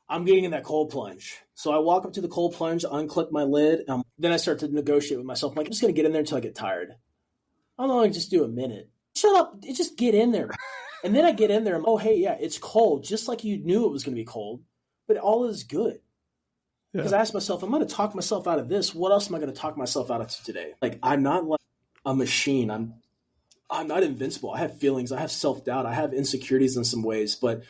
I'm getting in that cold plunge. So I walk up to the cold plunge, unclick my lid. Then I start to negotiate with myself. I'm just going to get in there until I get tired. I'm only just do a minute. Shut up. Just get in there. And then I get in there. I'm, oh, hey, yeah, it's cold. Just like you knew it was going to be cold. But all is good. Because I asked myself, I'm going to talk myself out of this. What else am I going to talk myself out of today? I'm not like a machine. I'm not invincible. I have feelings. I have self-doubt. I have insecurities in some ways. But,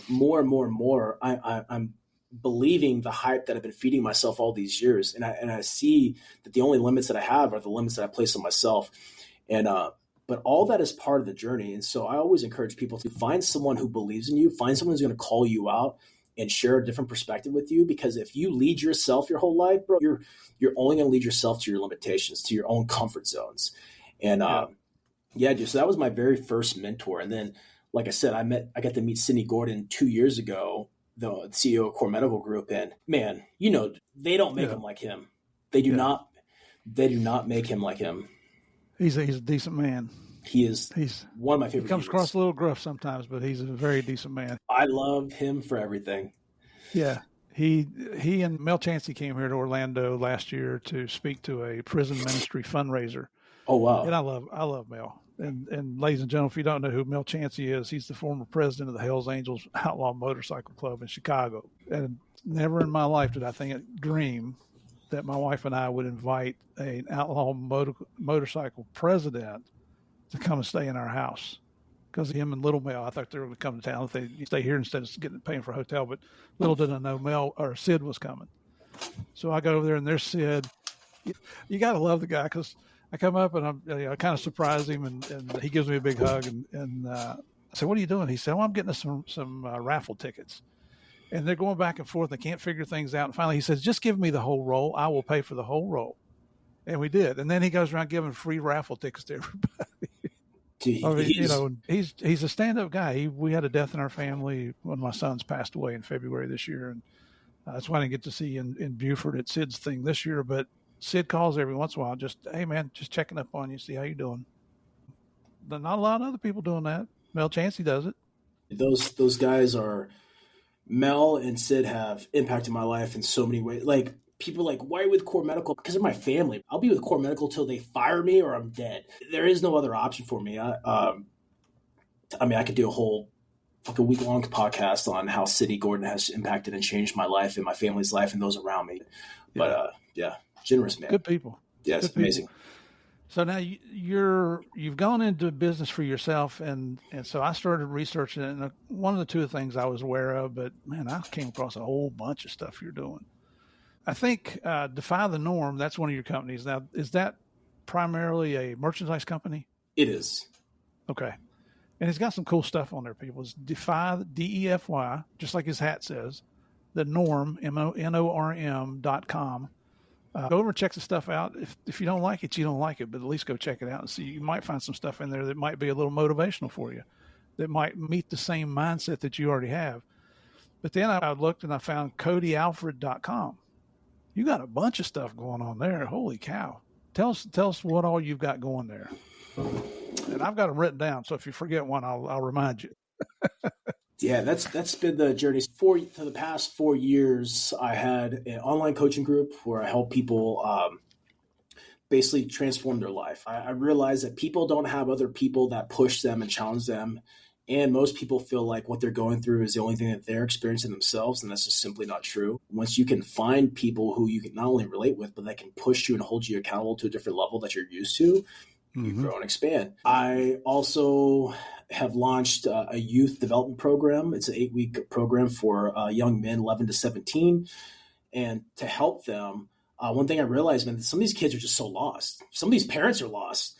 more and more and more, I'm believing the hype that I've been feeding myself all these years. And I see that the only limits that I have are the limits that I place on myself. And but all that is part of the journey. And so I always encourage people to find someone who believes in you, find someone who's going to call you out and share a different perspective with you. Because if you lead yourself your whole life, bro, you're only going to lead yourself to your limitations, to your own comfort zones. And Yeah. yeah, dude, so that was my very first mentor. And then, like I said, I got to meet Sidney Gordon 2 years ago, the CEO of Core Medical Group. And man, they don't make Yeah. him like him. They do Yeah. not. They do not make him like him. He's a decent man. He is He's one of my he favorite comes across humans. a little gruff sometimes, but he's a very decent man. I love him for everything. Yeah. He and Mel Chancey came here to Orlando last year to speak to a prison ministry fundraiser. Oh wow. And I love Mel. And ladies and gentlemen, if you don't know who Mel Chancey is, he's the former president of the Hells Angels Outlaw Motorcycle Club in Chicago. And never in my life did I dream that my wife and I would invite an outlaw motorcycle president to come and stay in our house. Because him and Little Mel, I thought they were going to come to town if they stay here instead of paying for a hotel. But little did I know Mel or Sid was coming. So I go over there and there's Sid. You got to love the guy because I come up and I kind of surprise him and he gives me a big hug and I said, "What are you doing?" He said, "Well, I'm getting us some raffle tickets." And they're going back and forth. They can't figure things out. And finally he says, "Just give me the whole roll. I will pay for the whole roll." And we did. And then he goes around giving free raffle tickets to everybody. Dude, I mean, he's a stand-up guy. We had a death in our family when my sons passed away in February this year, and that's why I didn't get to see in Buford at Sid's thing this year. But Sid calls every once in a while, just, "Hey man, just checking up on you, see how you doing." Not a lot of other people doing that. Mel Chancey does it. those guys are Mel and Sid have impacted my life in so many ways. Like people are like, "Why are you with Core Medical?" Because of my family. I'll be with Core Medical till they fire me or I'm dead. There is no other option for me. I mean, I could do a whole fucking week-long podcast on how Sidney Gordon has impacted and changed my life and my family's life and those around me. But yeah, generous man. Good people. Yeah, it's amazing. So now you've gone into business for yourself, and so I started researching it. And one of the two things I was aware of, but man, I came across a whole bunch of stuff you're doing. I think Defy the Norm, that's one of your companies. Now, is that primarily a merchandise company? It is. Okay. And it's got some cool stuff on there, people. It's Defy, DEFY, just like his hat says, the Norm, NORM.com. Go over and check the stuff out. If you don't like it, you don't like it, but at least go check it out and see. You might find some stuff in there that might be a little motivational for you, that might meet the same mindset that you already have. But then I looked and I found CodyAlfred.com. You got a bunch of stuff going on there. Holy cow. Tell us what all you've got going there. And I've got them written down, so if you forget one, I'll remind you. Yeah, that's been the journey. For the past 4 years, I had an online coaching group where I help people basically transform their life. I realize that people don't have other people that push them and challenge them. And most people feel like what they're going through is the only thing that they're experiencing themselves. And that's just simply not true. Once you can find people who you can not only relate with, but that can push you and hold you accountable to a different level that you're used to, you grow and expand. I also have launched a youth development program. It's an 8-week program for young men, 11 to 17. And to help them, one thing I realized, man, that some of these kids are just so lost. Some of these parents are lost.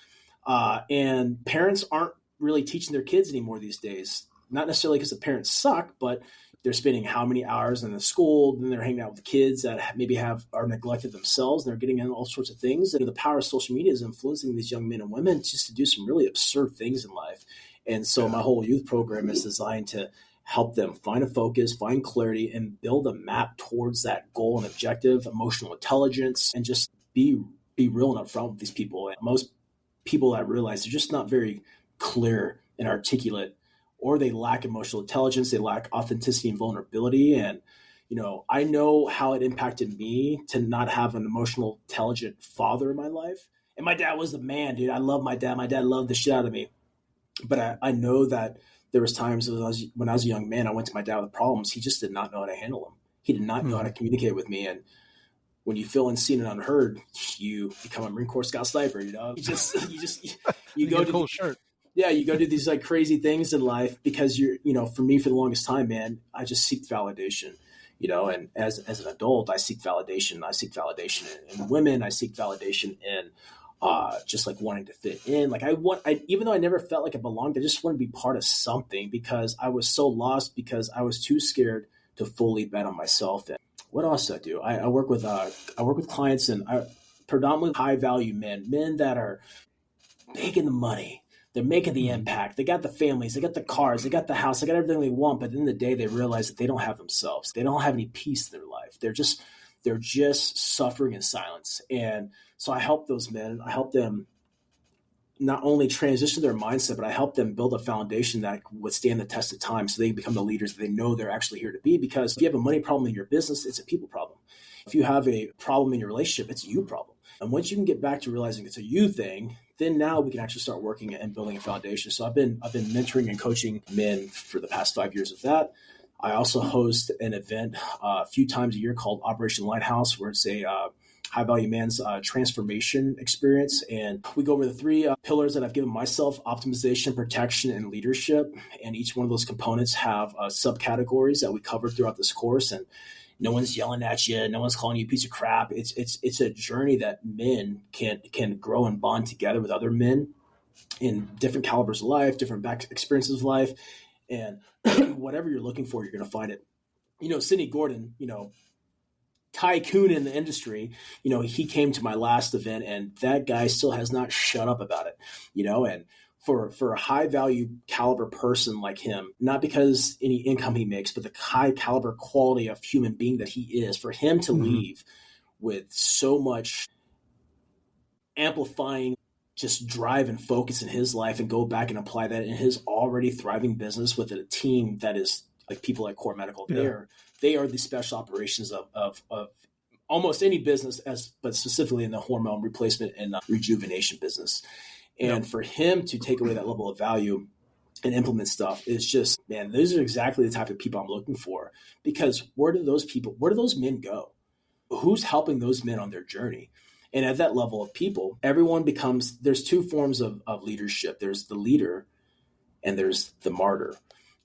And parents aren't really teaching their kids anymore these days. Not necessarily because the parents suck, but they're spending how many hours in the school, then they're hanging out with kids that maybe are neglected themselves, and they're getting in all sorts of things. And the power of social media is influencing these young men and women just to do some really absurd things in life. And so my whole youth program is designed to help them find a focus, find clarity, and build a map towards that goal and objective, emotional intelligence, and just be real and upfront with these people. And most people I realize they're just not very clear and articulate, or they lack emotional intelligence, they lack authenticity and vulnerability. And, I know how it impacted me to not have an emotional, intelligent father in my life. And my dad was the man, dude. I love my dad. My dad loved the shit out of me. But I know that there was times when I was a young man, I went to my dad with problems. He just did not know how to handle them. He did not know how to communicate with me. And when you feel unseen and unheard, you become a Marine Corps Scout sniper. You go to cool shirt. Yeah, you go do these like crazy things in life because for me, for the longest time, man, I just seek validation, and as an adult, I seek validation. I seek validation in women. I seek validation in just like wanting to fit in. Like even though I never felt like I belonged, I just want to be part of something because I was so lost because I was too scared to fully bet on myself. And what else do I do? I work with clients and predominantly high value men that are making the money. They're making the impact. They got the families, they got the cars, they got the house, they got everything they want. But at the end of the day, they realize that they don't have themselves. They don't have any peace in their life. They're just suffering in silence. And so I help those men. I help them not only transition their mindset, but I help them build a foundation that would stand the test of time so they become the leaders that they know they're actually here to be. Because if you have a money problem in your business, it's a people problem. If you have a problem in your relationship, it's a you problem. And once you can get back to realizing it's a you thing, then now we can actually start working and building a foundation. So I've been mentoring and coaching men for the past 5 years of that. I also host an event a few times a year called Operation Lighthouse, where it's a high value man's transformation experience. And we go over the three pillars that I've given myself: optimization, protection, and leadership. And each one of those components have subcategories that we cover throughout this course. And no one's yelling at you. No one's calling you a piece of crap. It's a journey that men can grow and bond together with other men in different calibers of life, different back experiences of life. And whatever you're looking for, you're going to find it. Sidney Gordon, tycoon in the industry, he came to my last event, and that guy still has not shut up about it, and for a high value caliber person like him, not because any income he makes, but the high caliber quality of human being that he is, for him to leave with so much amplifying just drive and focus in his life and go back and apply that in his already thriving business with a team that is like people like Core Medical. Yeah. They are the special operations of almost any business, but specifically in the hormone replacement and rejuvenation business. And for him to take away that level of value and implement stuff is just, man, those are exactly the type of people I'm looking for. Because where do those men go? Who's helping those men on their journey? And at that level of people, there's two forms of leadership. There's the leader and there's the martyr.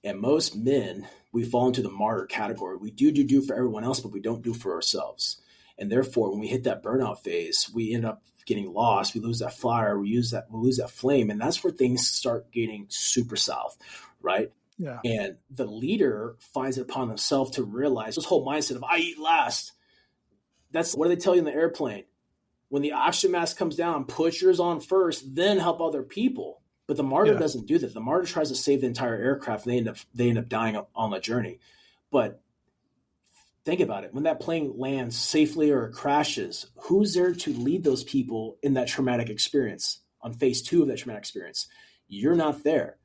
And most men, we fall into the martyr category. We do for everyone else, but we don't do for ourselves. And therefore, when we hit that burnout phase, we end up getting lost. We lose that fire. We lose that flame. And that's where things start getting super south, right? Yeah. And the leader finds it upon himself to realize this whole mindset of I eat last. That's what do they tell you in the airplane? When the oxygen mask comes down, put yours on first, then help other people. But the martyr doesn't do that. The martyr tries to save the entire aircraft, and they end up dying on the journey. But think about it. When that plane lands safely or crashes, who's there to lead those people in that traumatic experience on phase 2 of that traumatic experience? You're not there.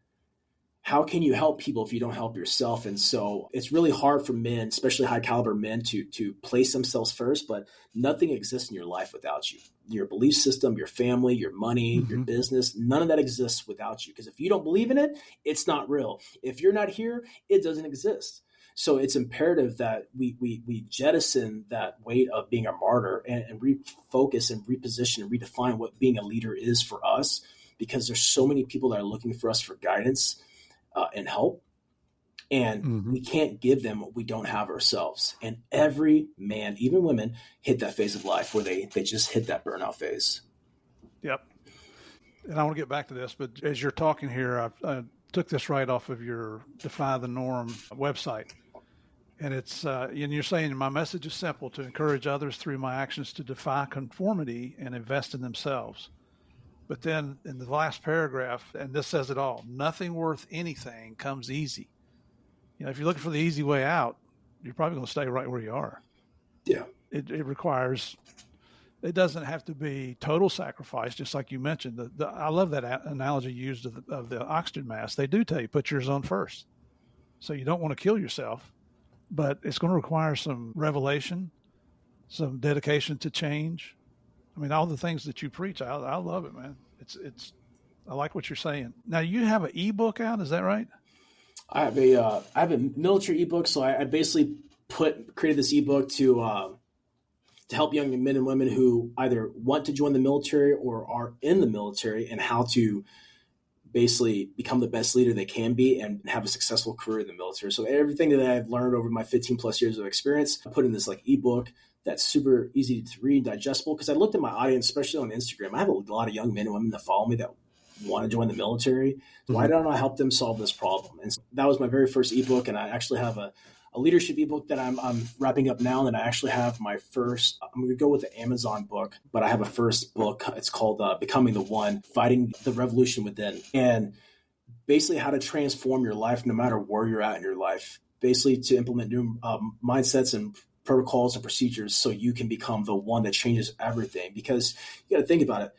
How can you help people if you don't help yourself? And so it's really hard for men, especially high caliber men, to place themselves first, but nothing exists in your life without you. Your belief system, your family, your money, your business, none of that exists without you. Because if you don't believe in it, it's not real. If you're not here, it doesn't exist. So it's imperative that we jettison that weight of being a martyr and refocus and reposition and redefine what being a leader is for us, because there's so many people that are looking for us for guidance and help. And we can't give them what we don't have ourselves. And every man, even women, hit that phase of life where they just hit that burnout phase. Yep. And I want to get back to this, but as you're talking here, I took this right off of your Defy the Norm website. And it's, and you're saying my message is simple: to encourage others through my actions to defy conformity and invest in themselves. But then in the last paragraph, and this says it all, nothing worth anything comes easy. If you're looking for the easy way out, you're probably going to stay right where you are. Yeah. It requires, it doesn't have to be total sacrifice, just like you mentioned. I love that analogy used of the oxygen mask. They do tell you, put yours on first. So you don't want to kill yourself, but it's going to require some revelation, some dedication to change. I mean, all the things that you preach, I love it, man. I like what you're saying. Now, you have an ebook out, is that right? I have a military ebook. So I basically created this ebook to help young men and women who either want to join the military or are in the military, and how to basically become the best leader they can be and have a successful career in the military. So everything that I've learned over my 15 plus years of experience, I put in this ebook that's super easy to read, digestible. Because I looked at my audience, especially on Instagram. I have a lot of young men and women that follow me that want to join the military. Why don't I help them solve this problem? And so that was my very first ebook. And I actually have a a leadership ebook that I'm wrapping up now. And I actually have my first, I'm going to go with the Amazon book, but I have a first book. It's called Becoming the One, Fighting the Revolution Within. And basically how to transform your life no matter where you're at in your life, basically to implement new mindsets and protocols and procedures so you can become the one that changes everything. Because you got to think about it.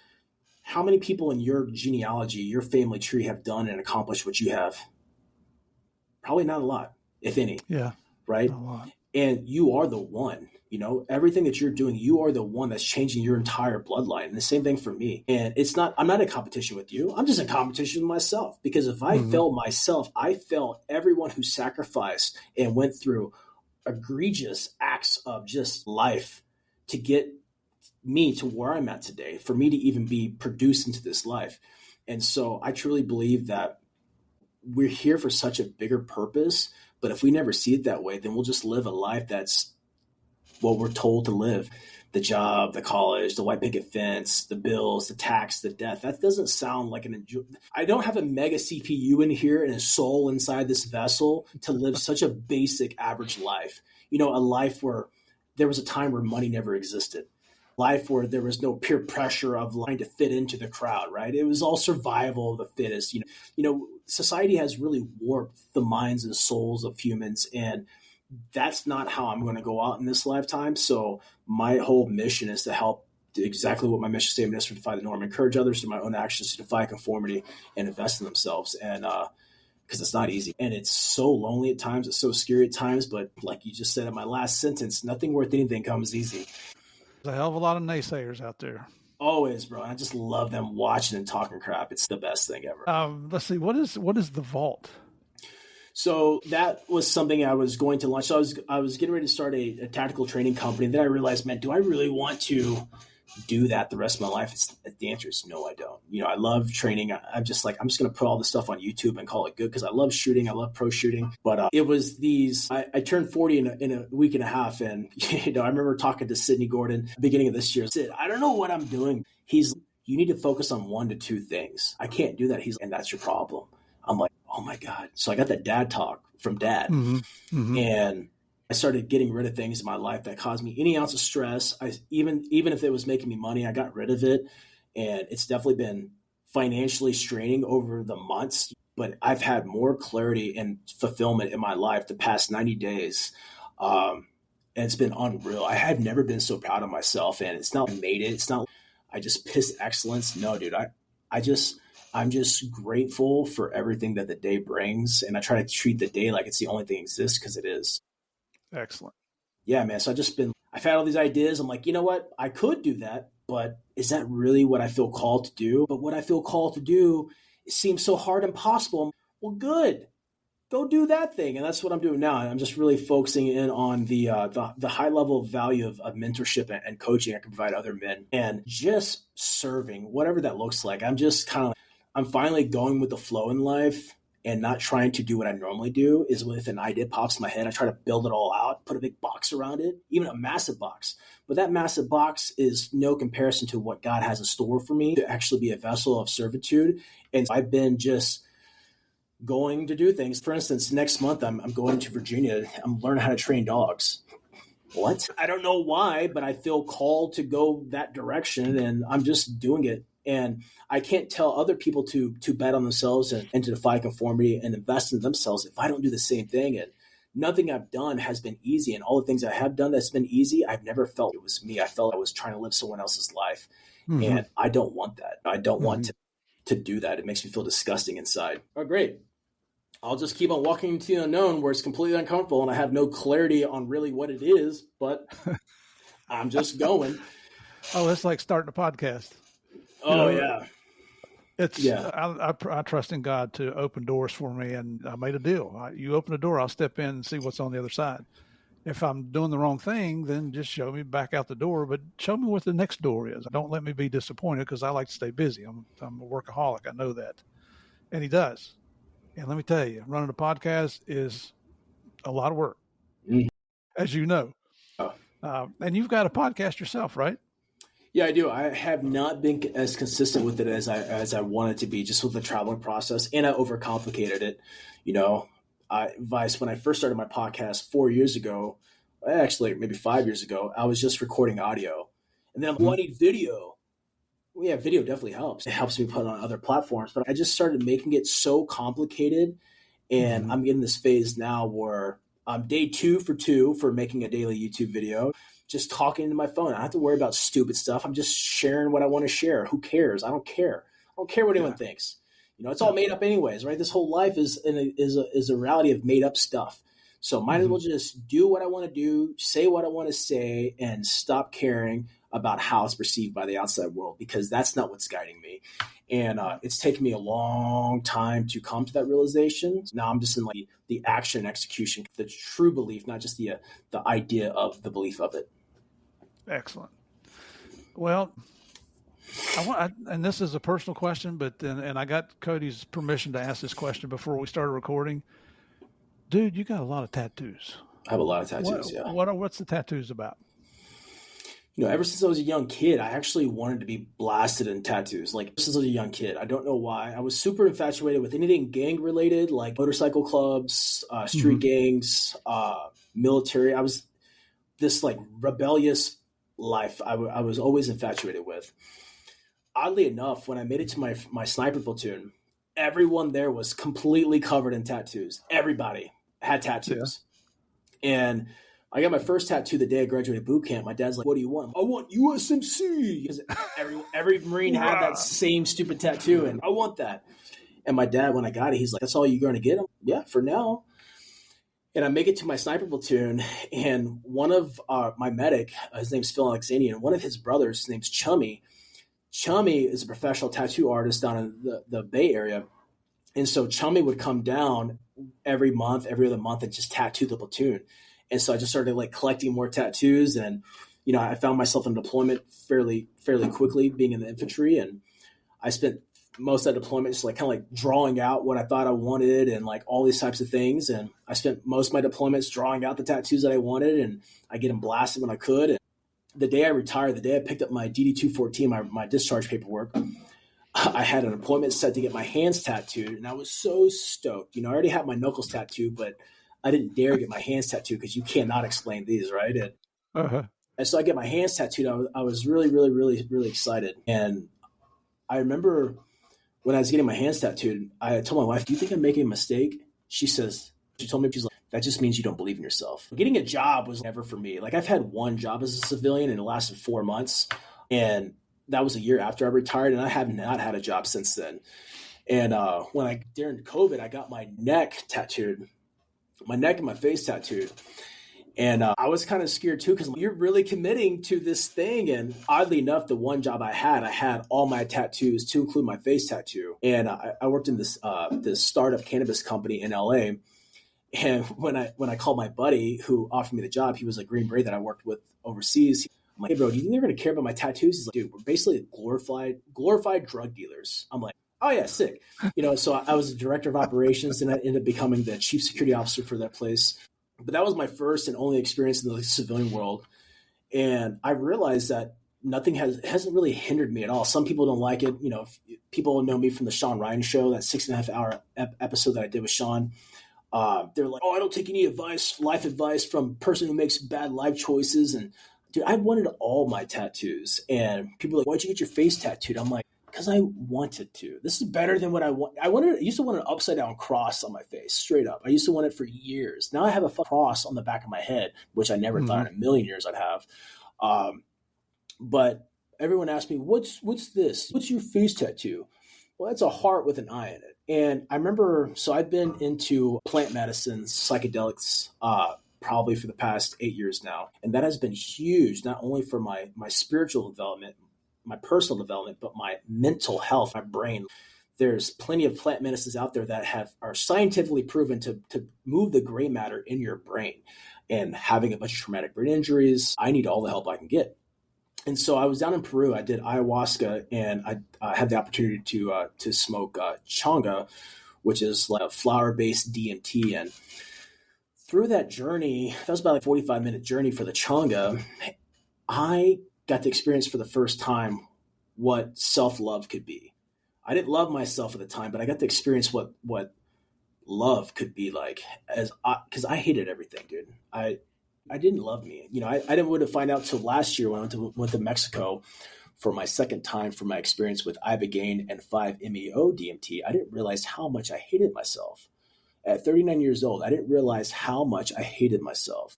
How many people in your genealogy, your family tree have done and accomplished what you have? Probably not a lot, if any. Yeah. Right. A lot. And you are the one, everything that you're doing, you are the one that's changing your entire bloodline. And the same thing for me. And I'm not in competition with you. I'm just in competition with myself, because if I fail myself, I fail everyone who sacrificed and went through egregious acts of just life to get me to where I'm at today, for me to even be produced into this life. And so I truly believe that we're here for such a bigger purpose. But if we never see it that way, then we'll just live a life that's what we're told to live. The job, the college, the white picket fence, the bills, the tax, the death. That doesn't sound like I don't have a mega CPU in here and a soul inside this vessel to live such a basic average life. A life where there was a time where money never existed. Life where there was no peer pressure of trying to fit into the crowd, right? It was all survival of the fittest. Society has really warped the minds and souls of humans, and that's not how I'm going to go out in this lifetime. So my whole mission is to help do exactly what my mission statement is: to defy the norm, encourage others through my own actions to defy conformity and invest in themselves. And because it's not easy, and it's so lonely at times, it's so scary at times. But like you just said in my last sentence, nothing worth anything comes easy. There's a hell of a lot of naysayers out there. Always, bro. I just love them watching and talking crap. It's the best thing ever. Let's see. What is the vault? So that was something I was going to launch. So I was getting ready to start a tactical training company. Then I realized, man, do I really want to do that the rest of my life? The answer is no, I don't. I love training. I'm just going to put all this stuff on YouTube and call it good, because I love shooting. I love pro shooting. But it was I turned 40 in a week and a half. And, I remember talking to Sidney Gordon beginning of this year. Sid, I don't know what I'm doing. You need to focus on 1 to 2 things. I can't do that. And that's your problem. I'm like, oh my God. So I got that dad talk from dad. And I started getting rid of things in my life that caused me any ounce of stress. Even if it was making me money, I got rid of it. And it's definitely been financially straining over the months, but I've had more clarity and fulfillment in my life the past 90 days. And it's been unreal. I have never been so proud of myself, and it's not made it. It's not, I just pissed excellence. No, dude, I'm just grateful for everything that the day brings. And I try to treat the day like it's the only thing that exists, because it is. Excellent. Yeah, man. So I've had all these ideas. I'm like, you know what? I could do that, but is that really what I feel called to do? But what I feel called to do, it seems so hard and impossible. Well, good. Go do that thing. And that's what I'm doing now. I'm just really focusing in on the high level of value of mentorship and coaching I can provide other men, and just serving, whatever that looks like. I'm finally going with the flow in life and not trying to do what I normally do. Is if an idea pops in my head, I try to build it all out, put a big box around it, even a massive box. But that massive box is no comparison to what God has in store for me to actually be a vessel of servitude. And I've been just going to do things. For instance, next month, I'm going to Virginia. I'm learning how to train dogs. What? I don't know why, but I feel called to go that direction, and I'm just doing it. And I can't tell other people to bet on themselves and to defy conformity and invest in themselves if I don't do the same thing. And nothing I've done has been easy. And all the things I have done that's been easy, I've never felt it was me. I felt I was trying to live someone else's life. And I don't want that. I don't want to do that. It makes me feel disgusting inside. Oh, great. I'll just keep on walking into the unknown where it's completely uncomfortable and I have no clarity on really what it is, but I'm just going. Oh, it's like starting a podcast. Oh, yeah. I trust in God to open doors for me, and I made a deal. You open a door, I'll step in and see what's on the other side. If I'm doing the wrong thing, then just show me back out the door, but show me what the next door is. Don't let me be disappointed, because I like to stay busy. I'm a workaholic. I know that. And he does. And let me tell you, running a podcast is a lot of work, as you know. And you've got a podcast yourself, right? Yeah, I do. I have not been as consistent with it as I wanted to be, just with the traveling process, and I overcomplicated it. advice when I first started my podcast 4 years ago, actually maybe 5 years ago, I was just recording audio. And then I'm like, oh, I need video. Well, yeah, video definitely helps. It helps me put on other platforms. But I just started making it so complicated. And I'm in this phase now where I'm day 2 for making a daily YouTube video, just talking into my phone. I don't have to worry about stupid stuff. I'm just sharing what I want to share. Who cares? I don't care. I don't care what anyone thinks. It's all made up anyways, right? This whole life is a reality of made up stuff. So might as well just do what I want to do, say what I want to say, and stop caring about how it's perceived by the outside world, because that's not what's guiding me. And it's taken me a long time to come to that realization. Now I'm just in like the action and execution, the true belief, not just the idea of the belief of it. Excellent. Well, and this is a personal question, and I got Cody's permission to ask this question before we started recording. Dude, you got a lot of tattoos. I have a lot of tattoos. What's the tattoos about? Ever since I was a young kid, I actually wanted to be blasted in tattoos. Like, since I was a young kid, I don't know why. I was super infatuated with anything gang related, like motorcycle clubs, street gangs, military. I was this like rebellious life I was always infatuated with. Oddly enough, when I made it to my sniper platoon, everyone there was completely covered in tattoos. Everybody had tattoos. Yeah. And I got my first tattoo the day I graduated boot camp. My dad's like, what do you want? I want USMC. Because every Marine had that same stupid tattoo, and I want that. And my dad, when I got it, he's like, that's all you're going to get? Yeah, for now. And I make it to my sniper platoon, and one of my medic, his name's Phil Alexanian, and one of his brothers, his name's Chummy. Chummy is a professional tattoo artist down in the Bay Area. And so Chummy would come down every other month, and just tattoo the platoon. And so I just started like collecting more tattoos, and, I found myself in deployment fairly quickly, being in the infantry. And I spent most of that deployment just like kind of like drawing out what I thought I wanted and like all these types of things. And I spent most of my deployments drawing out the tattoos that I wanted, and I get them blasted when I could. And the day I retired, the day I picked up my DD-214, my discharge paperwork, I had an appointment set to get my hands tattooed, and I was so stoked. I already had my knuckles tattooed, but I didn't dare get my hands tattooed because you cannot explain these, right? And so I get my hands tattooed. I was really, really, really, really excited. And I remember when I was getting my hands tattooed, I told my wife, do you think I'm making a mistake? She told me, she's like, that just means you don't believe in yourself. Getting a job was never for me. Like, I've had one job as a civilian, and it lasted 4 months. And that was a year after I retired, and I have not had a job since then. And during COVID, I got my neck tattooed, my neck and my face tattooed. And I was kind of scared too, because you're really committing to this thing. And oddly enough, the one job I had all my tattoos, to include my face tattoo. And I worked in this startup cannabis company in LA. And when I called my buddy who offered me the job, he was a Green Beret that I worked with overseas. I'm like, hey, bro, do you think they're going to care about my tattoos? He's like, dude, we're basically glorified drug dealers. I'm like, oh yeah, sick. So I was the director of operations, and I ended up becoming the chief security officer for that place. But that was my first and only experience in the civilian world. And I realized that nothing hasn't really hindered me at all. Some people don't like it. People know me from the Sean Ryan show, that 6.5 hour episode that I did with Sean. They're like, oh, I don't take any life advice from a person who makes bad life choices. And dude, I wanted all my tattoos. And people are like, why'd you get your face tattooed? I'm like, because I wanted to. This is better than what I want. I used to want an upside down cross on my face, straight up. I used to want it for years. Now I have a cross on the back of my head, which I never thought in a million years I'd have. But everyone asked me, what's this? What's your face tattoo? Well, it's a heart with an eye in it. And I remember, so I've been into plant medicines, psychedelics, probably for the past 8 years now. And that has been huge, not only for my spiritual development, my personal development, but my mental health, my brain. There's plenty of plant medicines out there that are scientifically proven to move the gray matter in your brain. And having a bunch of traumatic brain injuries, I need all the help I can get. And so I was down in Peru. I did ayahuasca, and I had the opportunity to smoke changa, which is like a flower-based DMT. And through that journey, that was about a 45-minute journey for the changa, I got to experience for the first time what self-love could be. I didn't love myself at the time, but I got to experience what love could be like, because I hated everything, dude. I didn't love me. I didn't want to find out till last year when I went to Mexico for my second time for my experience with ibogaine and 5-MeO DMT. I didn't realize how much I hated myself. At 39 years old, I didn't realize how much I hated myself.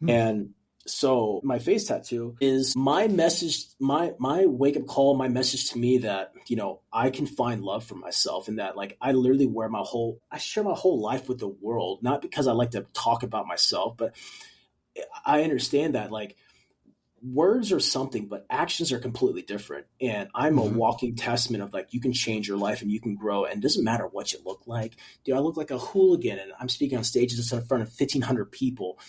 And so my face tattoo is my message, my wake up call, my message to me that, I can find love for myself, and that like I literally I share my whole life with the world, not because I like to talk about myself, but I understand that like words are something, but actions are completely different. And I'm a walking testament of like, you can change your life and you can grow. And it doesn't matter what you look like. Dude, I look like a hooligan and I'm speaking on stages in front of 1,500 people.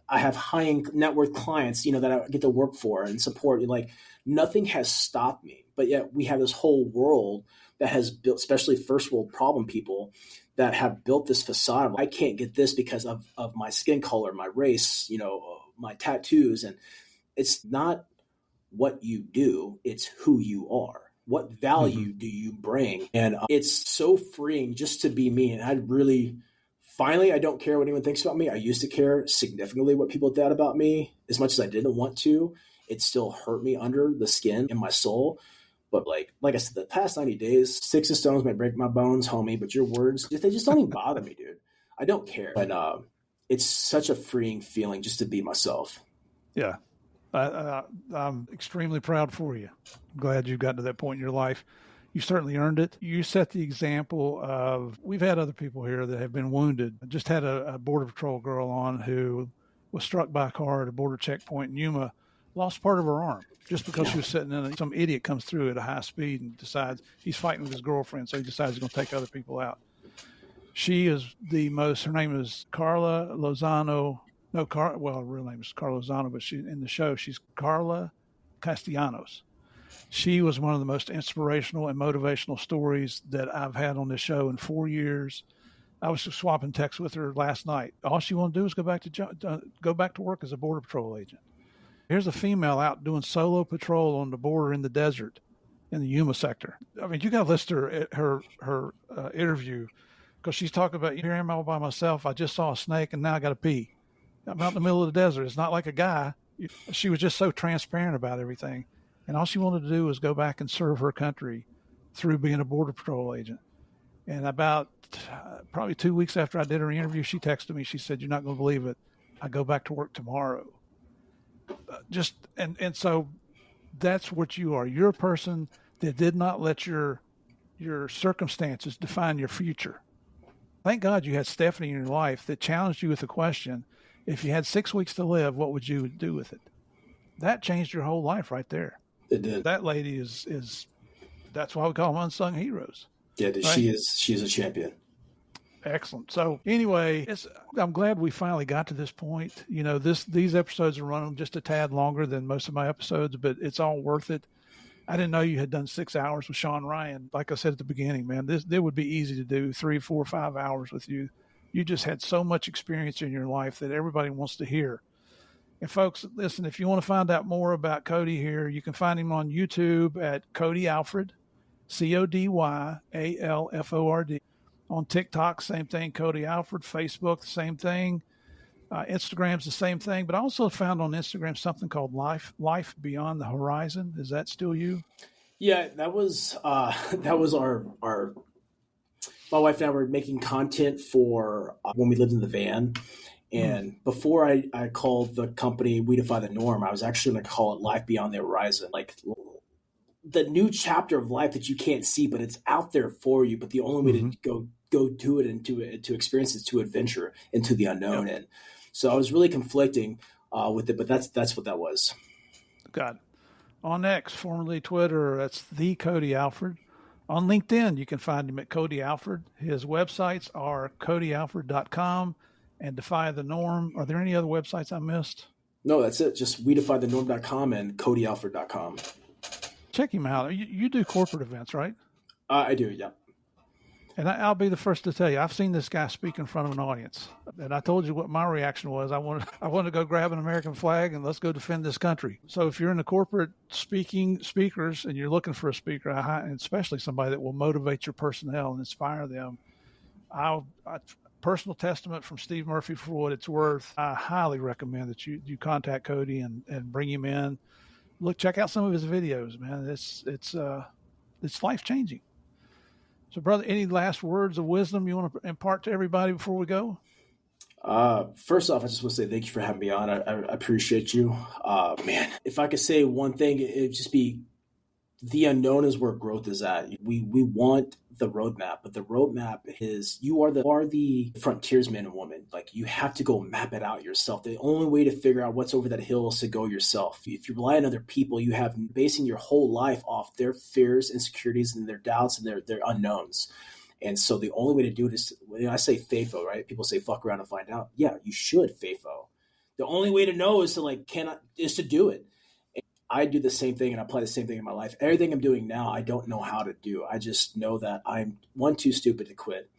I have high net worth clients, that I get to work for and support. Like nothing has stopped me, but yet we have this whole world that has built, especially first world problem people that have built this facade of I can't get this because of my skin color, my race, my tattoos. And it's not what you do, it's who you are. What value do you bring? And it's so freeing just to be me. And finally, I don't care what anyone thinks about me. I used to care significantly what people thought about me. As much as I didn't want to, it still hurt me under the skin in my soul. But like I said, the past 90 days, sticks and stones might break my bones, homie, but your words, they just don't even bother me, dude. I don't care. But it's such a freeing feeling just to be myself. Yeah. I'm extremely proud for you. I'm glad you've gotten to that point in your life. You certainly earned it. You set the example of, we've had other people here that have been wounded. I just had a Border Patrol girl on who was struck by a car at a border checkpoint in Yuma, lost part of her arm just because she was sitting in some idiot comes through at a high speed and decides he's fighting with his girlfriend. So he decides he's going to take other people out. She is her name is Carla Lozano. Her real name is Carla Lozano, but in the show, she's Carla Castellanos. She was one of the most inspirational and motivational stories that I've had on this show in 4 years. I was just swapping texts with her last night. All she wanted to do is go back to work as a Border Patrol agent. Here's a female out doing solo patrol on the border in the desert in the Yuma sector. I mean, you got to listen to her interview because she's talking about, here I am all by myself. I just saw a snake and now I got to pee. I'm out in the middle of the desert. It's not like a guy. She was just so transparent about everything. And all she wanted to do was go back and serve her country through being a Border Patrol agent. And about probably 2 weeks after I did her interview, she texted me. She said, "You're not going to believe it. I go back to work tomorrow." And so that's what you are. You're a person that did not let your circumstances define your future. Thank God you had Stephanie in your life that challenged you with the question, if you had 6 weeks to live, what would you do with it? That changed your whole life right there. It did. That lady is that's why we call them unsung heroes. Yeah, dude, right? She is a champion. Excellent. So anyway, I'm glad we finally got to this point. These episodes are running just a tad longer than most of my episodes, but it's all worth it. I didn't know you had done 6 hours with Sean Ryan. Like I said at the beginning, man, this would be easy to do 3, 4, 5 hours with you. You just had so much experience in your life that everybody wants to hear. And folks, listen, if you want to find out more about Cody here, you can find him on YouTube at Cody Alfred, CodyAlford. On TikTok, same thing, Cody Alfred. Facebook, the same thing. Instagram's the same thing. But I also found on Instagram something called Life Beyond the Horizon. Is that still you? Yeah, that was our my wife and I were making content for when we lived in the van. And before I called the company We Defy the Norm, I was actually going to call it Life Beyond the Horizon, like the new chapter of life that you can't see, but it's out there for you. But the only way to go to it and to experience it, to adventure into the unknown. Yep. And so I was really conflicting with it, but that's what that was. Got it. On X, formerly Twitter, that's the Cody Alfred. On LinkedIn, you can find him at Cody Alfred. His websites are codyalfred.com and Defy the Norm. Are there any other websites I missed? No, that's it. Just redefythenorm.com and codyalfred.com. Check him out. You do corporate events, right? I do, yeah. And I'll be the first to tell you, I've seen this guy speak in front of an audience. And I told you what my reaction was. I wanted to go grab an American flag and let's go defend this country. So if you're in the corporate speakers and you're looking for a speaker, and especially somebody that will motivate your personnel and inspire them, I personal testament from Steve Murphy for what it's worth. I highly recommend that you contact Cody and bring him in. Look, check out some of his videos, man. It's life changing. So, brother, any last words of wisdom you want to impart to everybody before we go? First off, I just want to say thank you for having me on. I appreciate you. Man, if I could say one thing, it'd just be the unknown is where growth is at. We want the roadmap, but the roadmap is you are the frontiersman and woman. Like you have to go map it out yourself. The only way to figure out what's over that hill is to go yourself. If you rely on other people, you have basing your whole life off their fears, insecurities, and their doubts and their unknowns. And so the only way to do it is, when I say FAFO, right? People say fuck around and find out. Yeah, you should FAFO. The only way to know is to do it. I do the same thing and I apply the same thing in my life. Everything I'm doing now, I don't know how to do. I just know that I'm one, too stupid to quit.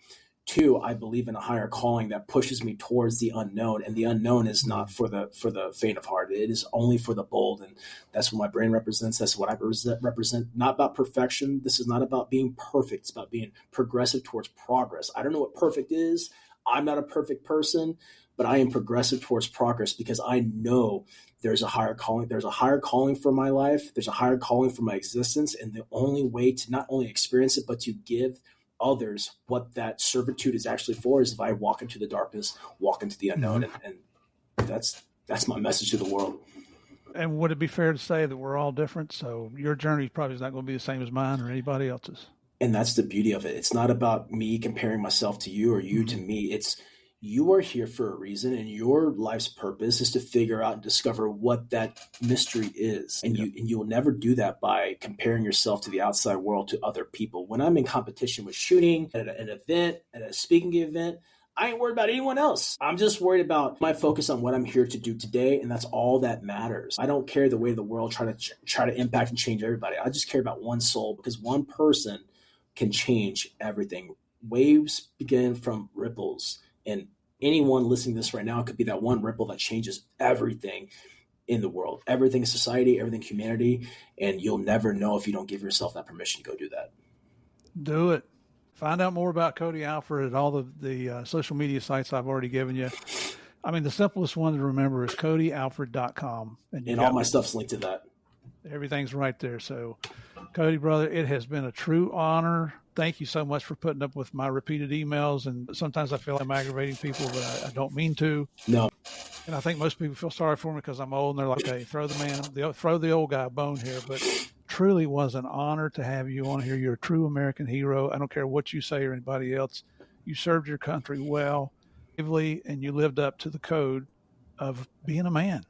Two, I believe in a higher calling that pushes me towards the unknown, and the unknown is not for the faint of heart. It is only for the bold, and that's what my brain represents. That's what I represent. Not about perfection. This is not about being perfect. It's about being progressive towards progress. I don't know what perfect is. I'm not a perfect person, but I am progressive towards progress because I know there's a higher calling. There's a higher calling for my life. There's a higher calling for my existence, and the only way to not only experience it, but to give others what that servitude is actually for is if I walk into the darkness, walk into the unknown. And that's my message to the world. And would it be fair to say that we're all different? So your journey probably is not going to be the same as mine or anybody else's. And that's the beauty of it. It's not about me comparing myself to you or you to me. It's you are here for a reason, and your life's purpose is to figure out and discover what that mystery is. And you will never do that by comparing yourself to the outside world, to other people. When I'm in competition with shooting at an event, at a speaking event, I ain't worried about anyone else. I'm just worried about my focus on what I'm here to do today, and that's all that matters. I don't care the way the world try to impact and change everybody. I just care about one soul, because one person can change everything. Waves begin from ripples. And anyone listening to this right now could be that one ripple that changes everything in the world, everything in society, everything humanity. And you'll never know if you don't give yourself that permission to go do that. Do it. Find out more about Cody Alford at all the social media sites I've already given you. I mean, the simplest one to remember is codyalfred.com. And all my stuff's linked to that. Everything's right there. So, Cody, brother, it has been a true honor. Thank you so much for putting up with my repeated emails. And sometimes I feel I'm aggravating people, but I don't mean to. No. And I think most people feel sorry for me because I'm old, and they're like, "Okay, throw the old guy a bone here." But truly was an honor to have you on here. You're a true American hero. I don't care what you say or anybody else. You served your country well, and you lived up to the code of being a man,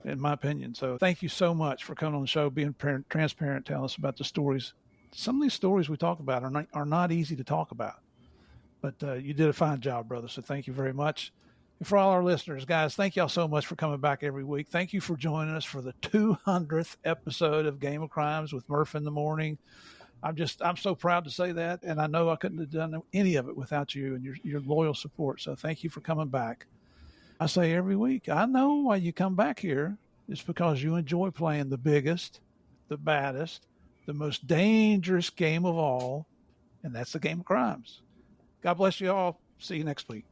in my opinion. So thank you so much for coming on the show, being transparent, telling us about the stories. Some of these stories we talk about are not easy to talk about, but you did a fine job, brother. So thank you very much. And for all our listeners, guys, thank y'all so much for coming back every week. Thank you for joining us for the 200th episode of Game of Crimes with Murph in the Morning. I'm so proud to say that. And I know I couldn't have done any of it without you and your loyal support. So thank you for coming back. I say every week, I know why you come back here. It's because you enjoy playing the biggest, the baddest, the most dangerous game of all, and that's the Game of Crimes. God bless you all. See you next week.